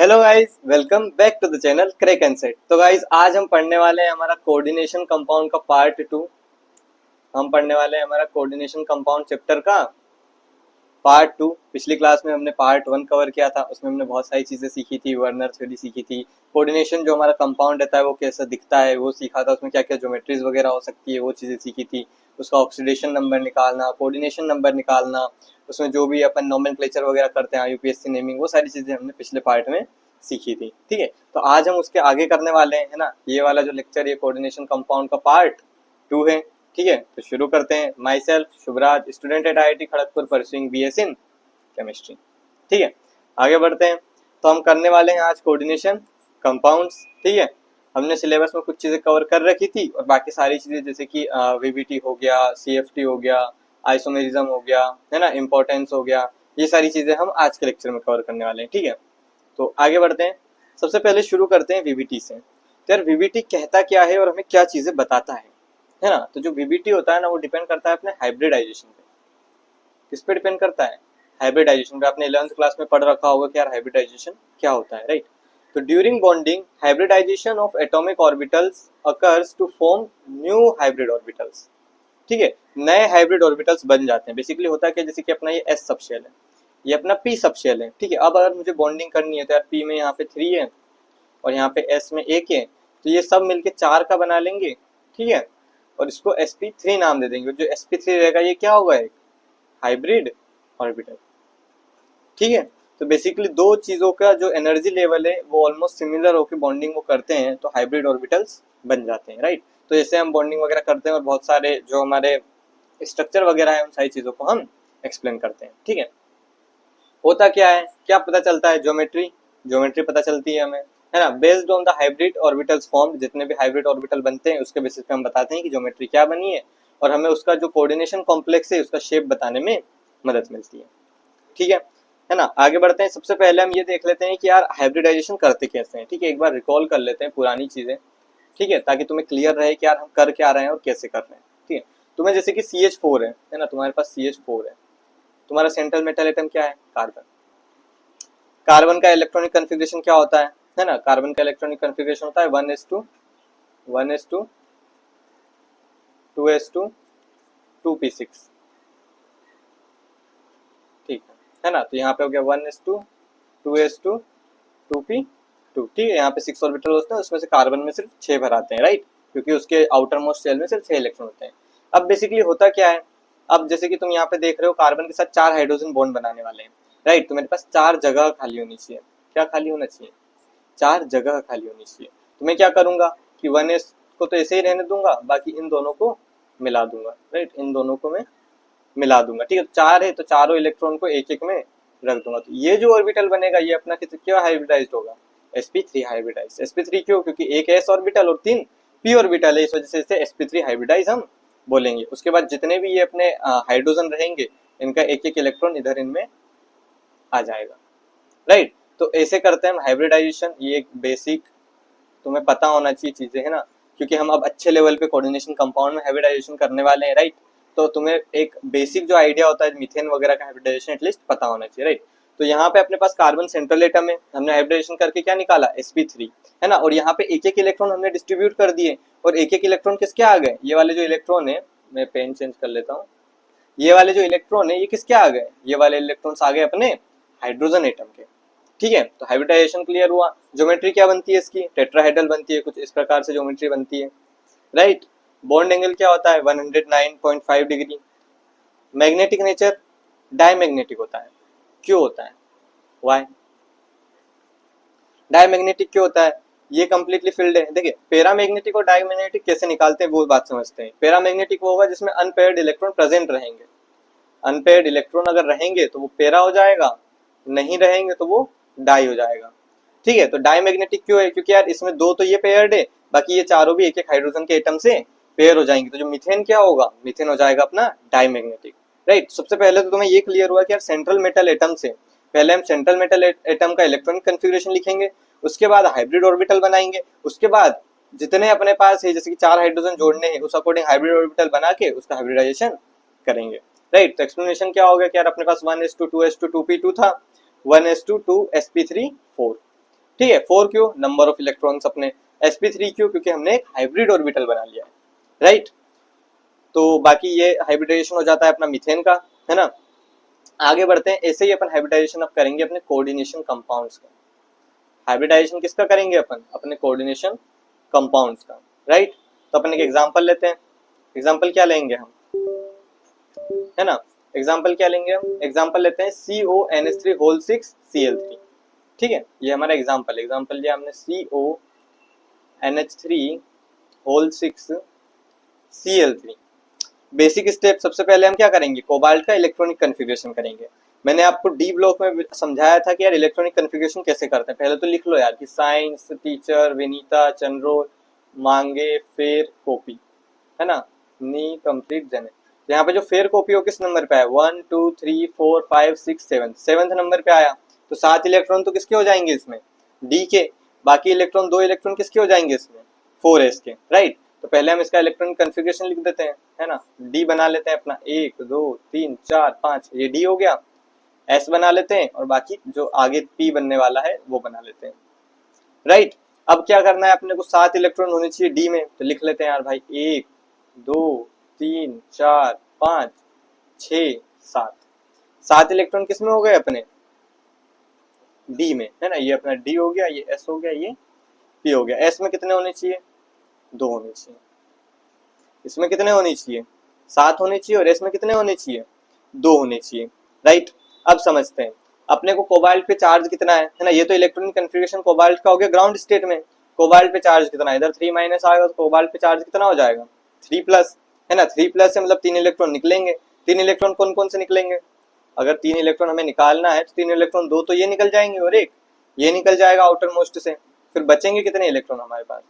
Hello guys, welcome back to the channel crack and set. तो guys आज हम पढ़ने वाले हैं हमारा कोऑर्डिनेशन कंपाउंड का पार्ट 2। हम पढ़ने वाले हैं हमारा कोऑर्डिनेशन कंपाउंड चैप्टर का पार्ट 2। पिछली क्लास में हमने पार्ट 1 कवर किया था, उसमें हमने बहुत सारी चीजें सीखी थी, वर्नर थ्योरी सीखी थी, कोऑर्डिनेशन जो हमारा कंपाउंड रहता है वो कैसा दिखता है वो सीखा था, उसमें क्या क्या ज्योमेट्रीज वगैरह हो सकती है वो चीजें सीखी थी, उसका ऑक्सीडेशन नंबर निकालना, कोऑर्डिनेशन नंबर निकालना, उसमें जो भी अपन नोमेनक्लेचर वगैरह करते हैं यूपीएससी नेमिंग, वो सारी चीजें हमने पिछले पार्ट में सीखी थी। ठीक है, तो आज हम उसके आगे करने वाले हैं, है ना। ये वाला जो लेक्चर ये कोऑर्डिनेशन कंपाउंड का पार्ट 2 है। ठीक है, तो शुरू करते हैं। My self Shubhraj, student at IIT Kharagpur, pursuing BS in chemistry. ठीक है, आगे बढ़ते हैं। तो हम करने वाले हैं आज कोऑर्डिनेशन कंपाउंड्स। ठीक है, हमने सिलेबस में कुछ चीजें कवर कर रखी थी और बाकी सारी चीजें जैसे कि VBT हो गया, CFT हो गया, आइसोमेरिज्म हो गया, है ना, इंपॉर्टेंस हो गया, ये सारी चीजें हम आज के लेक्चर में कवर करने वाले हैं। ठीक है, तो आगे बढ़ते हैं। सबसे पहले शुरू करते हैं VBT से। तो यार VBT कहता क्या है और हमें क्या चीजें बताता है ना। तो जो VBT होता है ना वो डिपेंड करता है अपने हाइब्रिडाइजेशन पे। किस पे डिपेंड करता है? हाइब्रिडाइजेशन पे। आपने 11th क्लास में पढ़ रखा होगा कि यार हाइब्रिडाइजेशन क्या होता है, राइट। तो during bonding hybridisation of atomic orbitals occurs to form new hybrid orbitals. ठीक है, नए हाइब्रिड ऑर्बिटल्स बन जाते हैं। बेसिकली होता है कि जैसे कि अपना ये S सबशेल है, ये अपना P सबशेल है। ठीक है, अब अगर मुझे बॉन्डिंग करनी है तो यार P में यहाँ पे 3 है और यहाँ पे S में 1 है, तो ये सब मिलके 4 का बना लेंगे। ठीक है, और इसको sp3 नाम दे देंगे। जो sp3 रहेगा ये क्या होगा? एक हाइब्रिड ऑर्बिटल। ठीक है, तो बेसिकली दो चीजों का जो एनर्जी लेवल है वो ऑलमोस्ट सिमिलर होकर बॉन्डिंग वो करते हैं तो हाइब्रिड ऑर्बिटल्स बन जाते हैं, राइट। तो जैसे हम बॉन्डिंग वगैरह करते हैं और बहुत सारे जो हमारे स्ट्रक्चर वगैरह है उन सारी चीजों को हम एक्सप्लेन करते हैं। ठीक है, होता क्या है, क्या पता चलता है? ज्योमेट्री, ज्योमेट्री पता चलती है हमें, है ना। Based on the hybrid orbitals form, जितने भी हाइब्रिड ऑर्बिटल बनते हैं उसके बेसिस पे हम बताते हैं कि ज्योमेट्री क्या बनी है और हमें उसका जो कोऑर्डिनेशन कॉम्प्लेक्स है उसका शेप बताने में मदद मिलती है। ठीक है ना। आगे बढ़ते हैं। सबसे पहले हम ये देख लेते हैं कि यार हाइब्रिडाइजेशन करते कैसे हैं। ठीक है, एक बार रिकॉल कर लेते हैं पुरानी चीजें। ठीक है, ताकि तुम्हें क्लियर रहे कि यार हम कर क्या रहे हैं और कैसे कर रहे हैं। ठीक है, तुम्हें जैसे कि CH4 है ना, तुम्हारे पास CH4 है, तुम्हारा सेंट्रल मेटल एटम क्या है? कार्बन। कार्बन का इलेक्ट्रॉनिक कन्फिग्रेशन क्या होता है ना। कार्बन का इलेक्ट्रॉनिक कन्फिग्रेशन होता है 1s2 1s2 2s2 2p6। ठीक है ना। तो यहाँ पे हो गया 1s2 2s2 2p2। ठीक है, यहाँ पे 6 ऑर्बिटल होते हैं, उसमें से कार्बन में सिर्फ 6 भर आते हैं, राइट, क्योंकि उसके आउटर मोस्ट शेल में सिर्फ 6 इलेक्ट्रॉन होते हैं। अब बेसिकली होता क्या है, अब जैसे कि तुम यहाँ पे देख रहे हो कार्बन के साथ 4 हाइड्रोजन बॉन्ड बनाने वाले हैं, राइट। तो मेरे पास 4 जगह खाली होनी चाहिए। क्या खाली होना चाहिए? 4 जगह खाली होनी चाहिए। तो मैं क्या करूंगा कि 1s को तो ऐसे ही रहने दूंगा, बाकी इन दोनों को मिला दूंगा, राइट, इन दोनों को मैं मिला दूंगा। ठीक है, 4 है तो चारों इलेक्ट्रॉन को एक एक में रख दूंगा। तो ये जो ऑर्बिटल बनेगा ये अपना क्या हाइब्रिडाइज्ड होगा? sp3 hybridised. sp3 क्यों? क्योंकि एक s ऑर्बिटल और 3 p ऑर्बिटल है, इस वजह से इसे sp3 हाइब्रिडाइज हम बोलेंगे। उसके बाद जितने भी ये अपने हाइड्रोजन रहेंगे इनका एक एक इलेक्ट्रॉन इधर इनमें आ जाएगा, राइट। तो ऐसे करते हैं हम हाइब्रिडाइजेशन। ये एक बेसिक तुम्हें पता होना चाहिए चीजें, है ना, क्योंकि हम अब अच्छे लेवल पे कोऑर्डिनेशन कंपाउंड में हाइब्रिडाइजेशन करने वाले हैं, राइट। तो तुम्हें एक बेसिक जो आइडिया होता है मीथेन वगैरह का हाइब्रिडाइजेशन एटलीस्ट पता होना चाहिए, राइट। तो यहाँ पे अपने पास कार्बन सेंट्रल एटम है, हमने हाइब्रिडाइजेशन करके क्या निकाला? sp3, है ना। और यहाँ पे एक एक इलेक्ट्रॉन हमने डिस्ट्रीब्यूट कर दिए और एक एक इलेक्ट्रॉन किसके आ गए? ये वाले जो इलेक्ट्रॉन है, मैं पेन चेंज कर लेता हूँ, ये वाले जो इलेक्ट्रॉन है ये किसके आ गए? ये वाले इलेक्ट्रॉन्स आ गए अपने हाइड्रोजन एटम के। ठीक है, तो हाइब्रिडाइजेशन क्लियर हुआ। ज्योमेट्री क्या बनती है इसकी? टेट्राहेड्रल बनती है, कुछ इस प्रकार से ज्योमेट्री बनती है, राइट। बॉन्ड एंगल क्या होता है? 109.5 डिग्री। मैग्नेटिक नेचर डायमैग्नेटिक होता है। क्यों होता है? वाई डायमैग्नेटिक क्यों होता है? ये कंप्लीटली फील्ड है। देखिए, पैरामैग्नेटिक और डायमैग्नेटिक कैसे निकालते हैं वो बात समझते हैं। पैरामैग्नेटिक वो होगा जिसमें अनपेयर्ड इलेक्ट्रॉन प्रेजेंट रहेंगे। अनपेयर्ड इलेक्ट्रॉन अगर रहेंगे तो वो पैरा हो जाएगा, नहीं रहेंगे तो वो डाई हो जाएगा। ठीक है, तो डायमैग्नेटिक क्यों है? क्योंकि यार इसमें दो तो ये पेयर्ड है, बाकी ये चारों भी एक एक हाइड्रोजन के एटम से पेयर हो जाएंगे। तो जो मीथेन क्या होगा? मीथेन हो जाएगा अपना डायमैग्नेटिक, राइट। सबसे पहले तो तुम्हें ये क्लियर हुआ कि यार सेंट्रल मेटल एटम से पहले हम सेंट्रल मेटल एटम का इलेक्ट्रॉनिक कन्फिग्रेशन लिखेंगे, उसके बाद हाइब्रिड ऑर्बिटल बनाएंगे, उसके बाद जितने अपने पास है जैसे कि 4 हाइड्रोजन जोड़ने हैं उस अकॉर्डिंग हाइब्रिड ऑर्बिटल बना के उसका हाइब्रिडाइजेशन करेंगे, राइट। तो एक्सप्लेनेशन क्या हो गया कि यार अपने पास 1s2 2s2 2p2 था, 1s2 2sp3 4। ठीक है, 4 क्यों, नंबर ऑफ इलेक्ट्रॉन्स अपने, sp3 क्यों, क्योंकि हमने एक हाइब्रिड ऑर्बिटल बना लिया है, राइट। तो बाकी ये हाइब्रिडाइजेशन हो जाता है अपना मीथेन का, है ना। आगे बढ़ते हैं, ऐसे ही अपन हाइब्रिडाइजेशन अब करेंगे अपने कोऑर्डिनेशन कंपाउंड्स का। हाइब्रिडाइजेशन किसका करेंगे अपन, अपने कोऑर्डिनेशन कंपाउंड्स का, राइट। तो अपन एक एग्जांपल लेते हैं, एग्जांपल क्या लेंगे हम, है ना, एग्जांपल क्या लेंगे हम, एग्जांपल लेते हैं CONH3 होल 6 Cl3, ठीक है, ये हमारा एग्जांपल लिया हमने CONH3 whole 6 Cl3। Basic step, सबसे पहले हम क्या करेंगे, कोबाल्ट का इलेक्ट्रॉनिक कॉन्फ़िगरेशन करेंगे। मैंने आपको डी ब्लॉक में समझाया था कि यार इलेक्ट्रॉनिक कॉन्फ़िगरेशन कैसे करते हैं, पहले तो लिख लो यार कि साइंस टीचर विनीता चंद्रो मांगे फेर कॉपी, है ना, नी कंप्लीट जने। तो यहाँ पे जो फेयर कॉपी हो किस नंबर पे है, 1 2 3 4 5 6 7, सेवेंथ नंबर पे आया। तो 7 इलेक्ट्रॉन तो किसके हो जाएंगे इसमें, डी के, बाकी इलेक्ट्रॉन 2 इलेक्ट्रॉन किसके हो जाएंगे इसमें, 4s के, राइट। तो पहले हम इसका इलेक्ट्रॉनिक कॉन्फ़िगरेशन लिख देते हैं, है ना, डी बना लेते हैं अपना 1 2 3 4 5, ये डी हो गया, एस बना लेते हैं और बाकी जो आगे पी बनने वाला है वो बना लेते हैं, राइट। अब क्या करना है अपने को, 7 इलेक्ट्रॉन होने चाहिए डी में, तो लिख लेते हैं यार भाई 1 2 3 4 5 6 7, 7 इलेक्ट्रॉन किस में हो गए अपने, डी में, है ना, ये अपना डी हो गया, ये एस हो गया, ये पी हो गया। एस में कितने होने चाहिए, 2 होने चाहिए, इसमें कितने होने चाहिए, 7 होने चाहिए, और एस में कितने होने चाहिए, 2 होने चाहिए, राइट। अब समझते हैं अपने को कोबाल्ट पे चार्ज कितना है ना, ये तो इलेक्ट्रॉनिक कॉन्फ़िगरेशन कोबाल्ट का हो गया ग्राउंड स्टेट में। कोबाल्ट पे चार्ज कितना है, इधर 3 माइनस आएगा तो कोबाल्ट पे चार्ज कितना हो जाएगा, 3 प्लस, है ना। 3 प्लस से मतलब 3 इलेक्ट्रॉन निकलेंगे। 3 इलेक्ट्रॉन कौन कौन से निकलेंगे, अगर 3 इलेक्ट्रॉन हमें निकालना है तो 3 इलेक्ट्रॉन, 2 तो ये निकल जाएंगे और एक ये निकल जाएगा आउटर मोस्ट से, फिर बचेंगे कितने इलेक्ट्रॉन हमारे पास,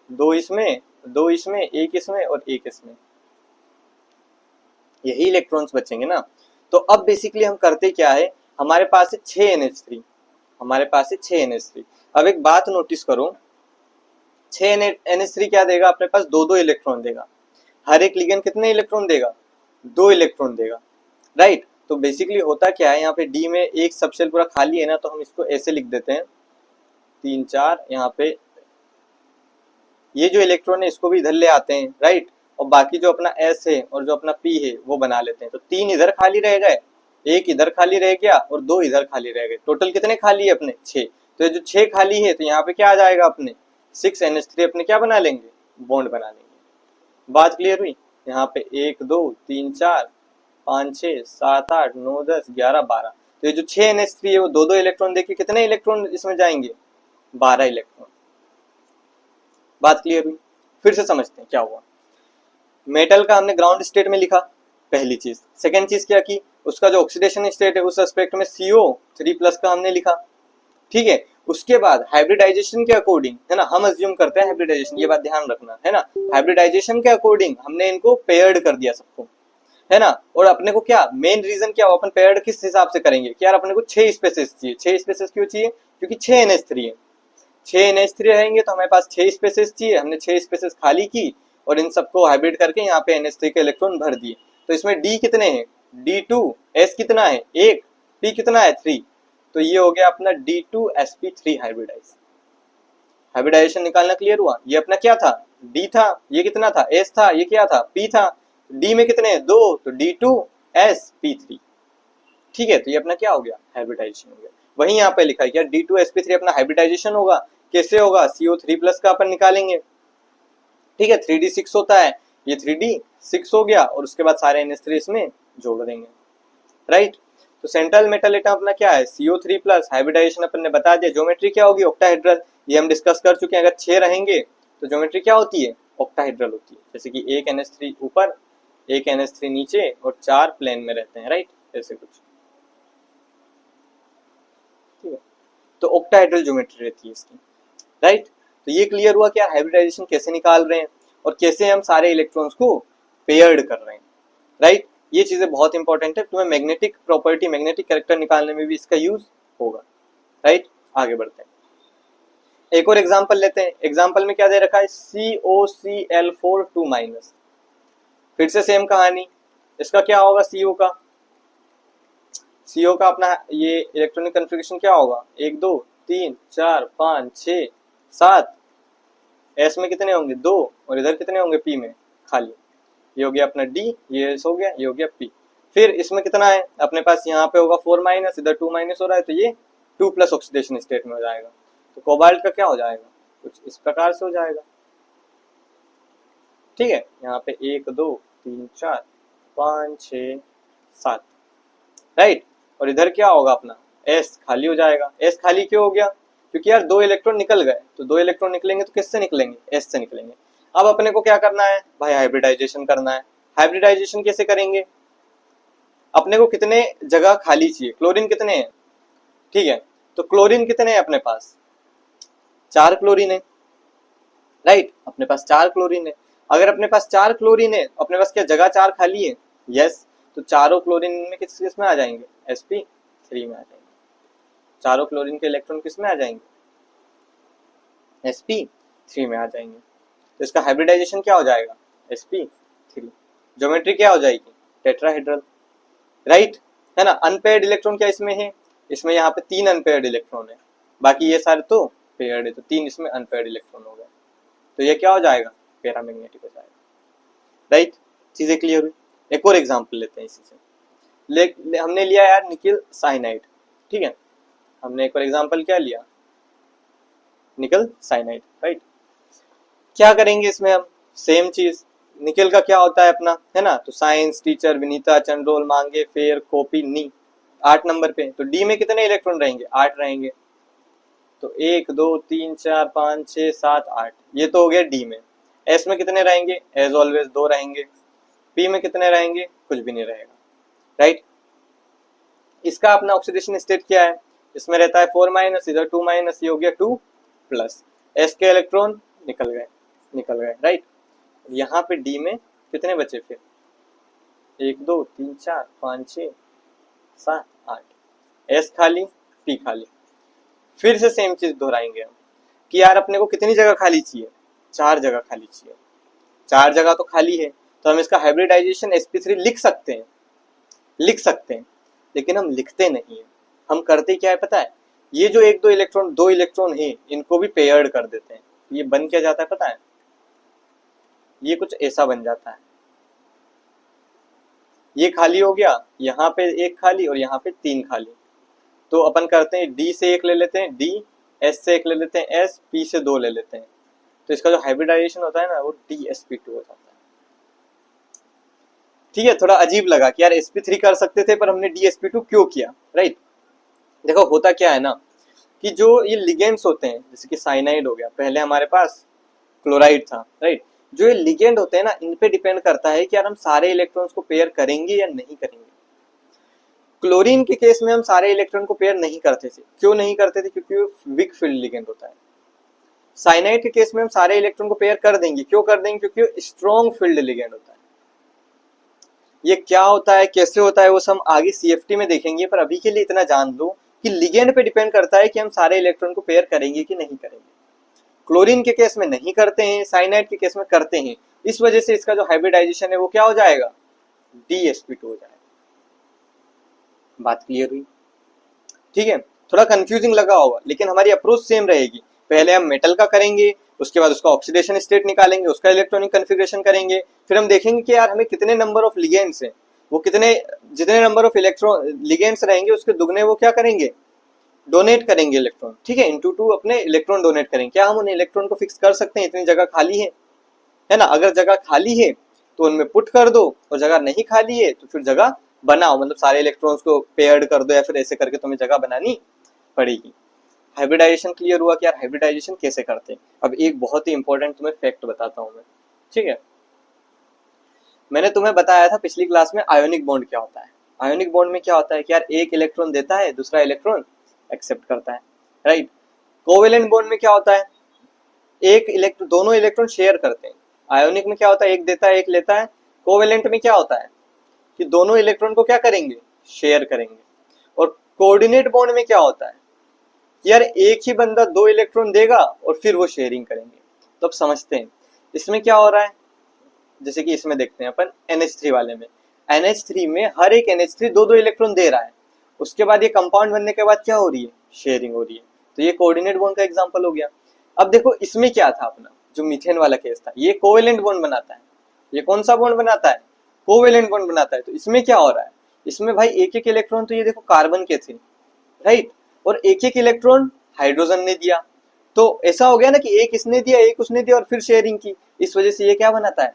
2 इसमें, 2 इसमें, एक इसमें और एक इसमें, यही इलेक्ट्रॉन्स बचेंगे ना। तो अब बेसिकली हम करते क्या है, हमारे पास है 6 NH3, हमारे पास है 6 NH3। अब एक बात नोटिस करो, 6 NH3 क्या देगा अपने पास, 2 इलेक्ट्रॉन देगा। हर एक लिगेंड कितने इलेक्ट्रॉन देगा, 2 इलेक्ट्रॉन देगा, राइट। तो बेसिकली होता क्या है, यहाँ पे डी में एक सबशेल पूरा खाली है ना, तो हम इसको ऐसे लिख देते हैं 3 4, यहाँ पे ये जो इलेक्ट्रॉन है इसको भी इधर ले आते हैं, राइट। और बाकी जो अपना एस है और जो अपना पी है वो बना लेते हैं। तो 3 इधर खाली रह गए, एक इधर खाली रह गया और 2 इधर खाली रह गए, टोटल कितने खाली है अपने 6। तो ये जो 6 खाली है तो यहाँ पे क्या आ जाएगा अपने 6 NH3 अपने क्या बना लेंगे, बॉन्ड बना लेंगे। बात क्लियर हुई, यहाँ पे 1 2 3 4 5 6 7 8 9 10 11 12, तो ये जो 6 NH3 है वो 2 इलेक्ट्रॉन देके कितने इलेक्ट्रॉन इसमें जाएंगे, 12 इलेक्ट्रॉन। बात क्लियर हुई, फिर से समझते हैं क्या हुआ। मेटल का हमने ग्राउंड स्टेट में लिखा, पहली चीज। सेकेंड चीज क्या की, उसका जो ऑक्सीडेशन स्टेट है उस एस्पेक्ट में CO3+ का हमने लिखा, ठीक है। उसके बाद हाइब्रिडाइजेशन के अकॉर्डिंग, है ना, हम अज्यूम करते हैं हाइब्रिडाइजेशन, ये बात ध्यान रखना, है ना, हाइब्रिडाइजेशन के अकॉर्डिंग हमने इनको पेयर्ड कर दिया सबको, है ना। और अपने को क्या मेन रीजन क्या हो, अपन पेयर्ड किस हिसाब से करेंगे कि यार अपने को 6 स्पेसेस चाहिए। 6 स्पेसेस क्यों चाहिए, क्योंकि 6 NH3 है, 6 NH3 रहेंगे तो हमारे पास 6 स्पेसेस चाहिए, हमने 6 स्पेसेस खाली की और इन सबको हाइब्रिड करके यहाँ पे NH3 के इलेक्ट्रॉन भर दिए। तो इसमें D कितने हैं, D2, S कितना है 1, P कितना है 3, तो ये हो गया अपना D2sp3 हाइब्रिडाइज। हाइब्रिडाइजेशन निकालना क्लियर हुआ, ये अपना क्या था, D था, ये कितना था, S था, ये क्या था, P था। D में कितने हैं 2, तो D2sp3, ठीक है। तो ये अपना क्या हो गया, हाइब्रिडाइजेशन हो गया। वहीं यहाँ पे लिखा है क्या, D2sp3 अपना हाइब्रिडाइजेशन होगा, कैसे होगा, CO3+ का अपन निकालेंगे, ठीक है। 3D6 होता है, ये 3D6 हो गया और उसके बाद सारे NH3 इसमें जोड़ देंगे, राइट। तो सेंट्रल मेटल एटम अपना क्या है, CO3+। हाइब्रिडाइजेशन अपन ने बता दिया, ज्योमेट्री क्या होगी, ऑक्टाहेड्रल, ये हम डिस्कस कर चुके हैं। अगर 6 रहेंगे तो ज्योमेट्री क्या होती है, ऑक्टाहेड्रल होती है, जैसे कि एक NH3 ऊपर, एक NH3 नीचे और 4 प्लेन में रहते हैं, राइट, ऐसे कुछ, ठीक है। तो ऑक्टाहेड्रल ज्योमेट्री रहती है इसकी, राइट। तो ये क्लियर हुआ कि हाइब्रिडाइजेशन कैसे निकाल रहे हैं और कैसे हम सारे इलेक्ट्रॉन्स को पेयर्ड कर रहे हैं, राइट। ये चीजें बहुत इंपॉर्टेंट है, तुम्हें मैग्नेटिक प्रॉपर्टी, मैग्नेटिक कैरेक्टर निकालने में भी इसका यूज होगा, राइट। आगे बढ़ते हैं, एक और एग्जांपल लेते हैं। एग्जांपल में क्या दे रखा है, COCl4 2-। फिर से सेम कहानी, इसका क्या होगा, CO का अपना ये इलेक्ट्रॉनिक कॉन्फ़िगरेशन क्या होगा, 1 2 3 4 5 6 7, एस में कितने होंगे 2, और इधर कितने होंगे पी में खाली। ये हो गया अपना डी, ये एस हो गया, ये हो गया पी। फिर इसमें कितना है अपने पास, यहाँ पे होगा 4 माइनस, इधर 2 माइनस हो रहा है, तो ये 2 प्लस ऑक्सीडेशन स्टेट में हो जाएगा। तो कोबाल्ट का क्या हो जाएगा, कुछ इस प्रकार से हो जाएगा। ठीक है, यहाँ पे 1 2 3 4 5 6 7, राइट। और इधर क्या होगा अपना, एस खाली हो जाएगा। एस खाली क्यों हो गया, क्योंकि यार 2 इलेक्ट्रॉन निकल गए, तो 2 इलेक्ट्रॉन निकलेंगे तो किससे निकलेंगे, एस से निकलेंगे। अब अपने को क्या करना है भाई, हाइब्रिडाइजेशन करना है। हाइब्रिडाइजेशन कैसे करेंगे, अपने को कितने जगह खाली चाहिए, क्लोरीन कितने हैं, ठीक है, तो क्लोरीन कितने हैं अपने पास, 4 क्लोरीन है, राइट। अपने पास 4 क्लोरीन है। अगर अपने पास 4 क्लोरीन है, अपने पास क्या जगह 4 खाली है, यस। तो चारों क्लोरीन में किस में आ जाएंगे, sp3 में आ जाएंगे। चारों क्लोरीन के इलेक्ट्रॉन किस में आ जाएंगे, sp3 में आ जाएंगे। तो इसका हाइब्रिडाइजेशन क्या हो जाएगा, sp3। ज्योमेट्री क्या हो जाएगी, टेट्राहेड्रल, राइट, है ना। अनपेयर्ड इलेक्ट्रॉन क्या इसमें है, इसमें यहाँ पे 3 अनपेयर्ड इलेक्ट्रॉन है, बाकी ये सारे तो पेयर्ड है, तो 3 इसमें अनपेयर्ड इलेक्ट्रॉन हो गए। तो ये क्या हो जाएगा, पैरामैग्नेटिक हो जाएगा, राइट। चीजें क्लियर हुई। एक और एग्जांपल लेते हैं इसी से। हमने लिया यार निकल साइनाइड, ठीक है। हमने एक और एग्जांपल क्या लिया, निकल साइनाइड, राइट। क्या करेंगे इसमें हम, सेम चीज, निकल का क्या होता है अपना, है ना। तो साइंस टीचर विनीता चंद्रोल मांगे फेर कॉपी नी 8 नंबर पे। तो डी में कितने इलेक्ट्रॉन रहेंगे, 8 रहेंगे। तो 1 2 3 4 5 6 7 8, ये तो हो गया डी में। एस में कितने रहेंगे, एज ऑलवेज 2 रहेंगे। पी में कितने रहेंगे, कुछ भी नहीं रहेगा, राइट। इसका अपना ऑक्सीडेशन स्टेट क्या है, इसमें रहता है 4 माइनस, इधर 2 माइनस, ये हो गया 2 प्लस। एस के इलेक्ट्रॉन निकल गए, राइट। यहाँ पे डी में कितने बचे फिर, 1 2 3 4 5 6 7 8, एस खाली पी खाली। फिर से सेम चीज दोहराएंगे हम कि यार अपने को कितनी जगह खाली चाहिए, 4 जगह खाली चाहिए। 4 जगह तो खाली है, तो हम इसका हाइब्रिडाइजेशन sp3 लिख सकते हैं, लेकिन हम लिखते नहीं है। हम करते क्या है पता है, ये जो 1 2 इलेक्ट्रॉन है, इनको भी पेयर्ड कर देते हैं। ये बन क्या जाता है पता है, ये कुछ ऐसा बन जाता है, ये खाली हो गया, यहाँ पे 1 खाली और यहाँ पे 3 खाली। तो अपन करते हैं डी से 1 ले लेते हैं डी, एस से 1 ले लेते हैं एस, पी से 2 ले लेते हैं। तो इसका जो हाइब्रिडाइजेशन होता है ना, वो DsP2 हो जाता है। ठीक है, थोड़ा अजीब लगा कि यार sp3 कर सकते थे पर हमने DsP2 क्यों किया, राइट। देखो होता क्या है ना कि जो ये लिगेंड्स होते हैं, जैसे कि साइनाइड हो गया, पहले हमारे पास क्लोराइड था, राइट। जो ये लिगेंड होते हैं ना, इन पे डिपेंड करता है कि यार हम सारे इलेक्ट्रॉन्स को पेयर करेंगे या नहीं करेंगे। क्लोरीन के केस में हम सारे इलेक्ट्रॉन को पेयर नहीं करते थे। क्यों नहीं करते थे, क्योंकि वो वीक फील्ड लिगेंड होता है। साइनाइड के केस में हम सारे इलेक्ट्रॉन को पेयर कर देंगे। क्यों कर देंगे, क्योंकि वो स्ट्रॉन्ग फील्ड लिगेंड होता है। ये क्या होता है, कैसे होता है, वो हम आगे CFT में देखेंगे, पर अभी के लिए इतना जान लो कि लिगेंड पे डिपेंड करता है कि हम सारे इलेक्ट्रॉन को पेयर करेंगे कि नहीं करेंगे। क्लोरीन के केस में नहीं करते हैं, साइनाइड के केस में करते हैं। इस वजह से इसका जो हाइब्रिडाइजेशन है वो क्या हो जाएगा, DsP2 हो जाएगा। बात क्लियर हुई, ठीक है। थोड़ा कंफ्यूजिंग लगा होगा, लेकिन हमारी अप्रोच सेम रहेगी। पहले हम मेटल का करेंगे, उसके बाद उसका ऑक्सीडेशन स्टेट निकालेंगे, उसका इलेक्ट्रॉनिक कॉन्फ़िगरेशन करेंगे, फिर हम देखेंगे कि यार हमें कितने नंबर ऑफ लिगेंड्स हैं, वो जितने नंबर ऑफ इलेक्ट्रॉन लिगेंड्स रहेंगे उसके दुगने वो क्या करेंगे, डोनेट करेंगे इलेक्ट्रॉन, ठीक है, इंटू 2 अपने इलेक्ट्रॉन डोनेट करेंगे। क्या हम उन्हें इलेक्ट्रॉन को फिक्स कर सकते हैं, इतनी जगह खाली है ना। अगर जगह खाली है तो उनमें पुट कर दो, और जगह नहीं खाली है तो फिर जगह बनाओ, मतलब सारे इलेक्ट्रॉन्स को पेयर्ड कर दो, या फिर ऐसे करके तुम्हें जगह बनानी पड़ेगी। हाइब्रिडाइजेशन क्लियर हुआ कि यार हाइब्रिडाइजेशन कैसे करते हैं। अब एक बहुत ही इंपॉर्टेंट तुम्हें फैक्ट बताता हूं मैं, ठीक है। मैंने तुम्हें बताया था पिछली क्लास में आयोनिक बॉन्ड क्या होता है। आयोनिक बॉन्ड में क्या होता है कि यार एक इलेक्ट्रॉन देता है, दूसरा इलेक्ट्रॉन एक्सेप्ट करता है, राइट। कोवेलेंट बॉन्ड में क्या होता है, दोनों इलेक्ट्रॉन शेयर करते हैं। आयोनिक में क्या होता है, एक देता है एक लेता है। कोवेलेंट में क्या होता है कि दोनों इलेक्ट्रॉन को क्या करेंगे, शेयर करेंगे। और कोऑर्डिनेट बॉन्ड में क्या होता है, यार एक ही बंदा 2 इलेक्ट्रॉन देगा और फिर वो शेयरिंग करेंगे। तो अब समझते हैं इसमें क्या हो रहा है। जैसे कि इसमें देखते हैं अपन NH3 वाले में, NH3 में हर एक NH3 2 इलेक्ट्रॉन दे रहा है। उसके बाद ये कंपाउंड बनने के बाद क्या हो रही है, शेयरिंग हो रही है। तो ये कोऑर्डिनेट बॉन्ड का एग्जांपल हो गया। अब देखो इसमें क्या था, अपना जो मीथेन वाला केस था, ये कोवेलेंट बॉन्ड बनाता है। ये कौन सा बॉन्ड बनाता है? कोवेलेंट बॉन्ड बनाता है। तो इसमें क्या हो रहा है, इसमें भाई एक एक इलेक्ट्रॉन तो ये देखो कार्बन के थे, राइट, और एक एक इलेक्ट्रॉन हाइड्रोजन ने दिया। तो ऐसा हो गया ना कि एक इसने दिया एक उसने दिया और फिर शेयरिंग की, इस वजह से ये क्या बनाता है?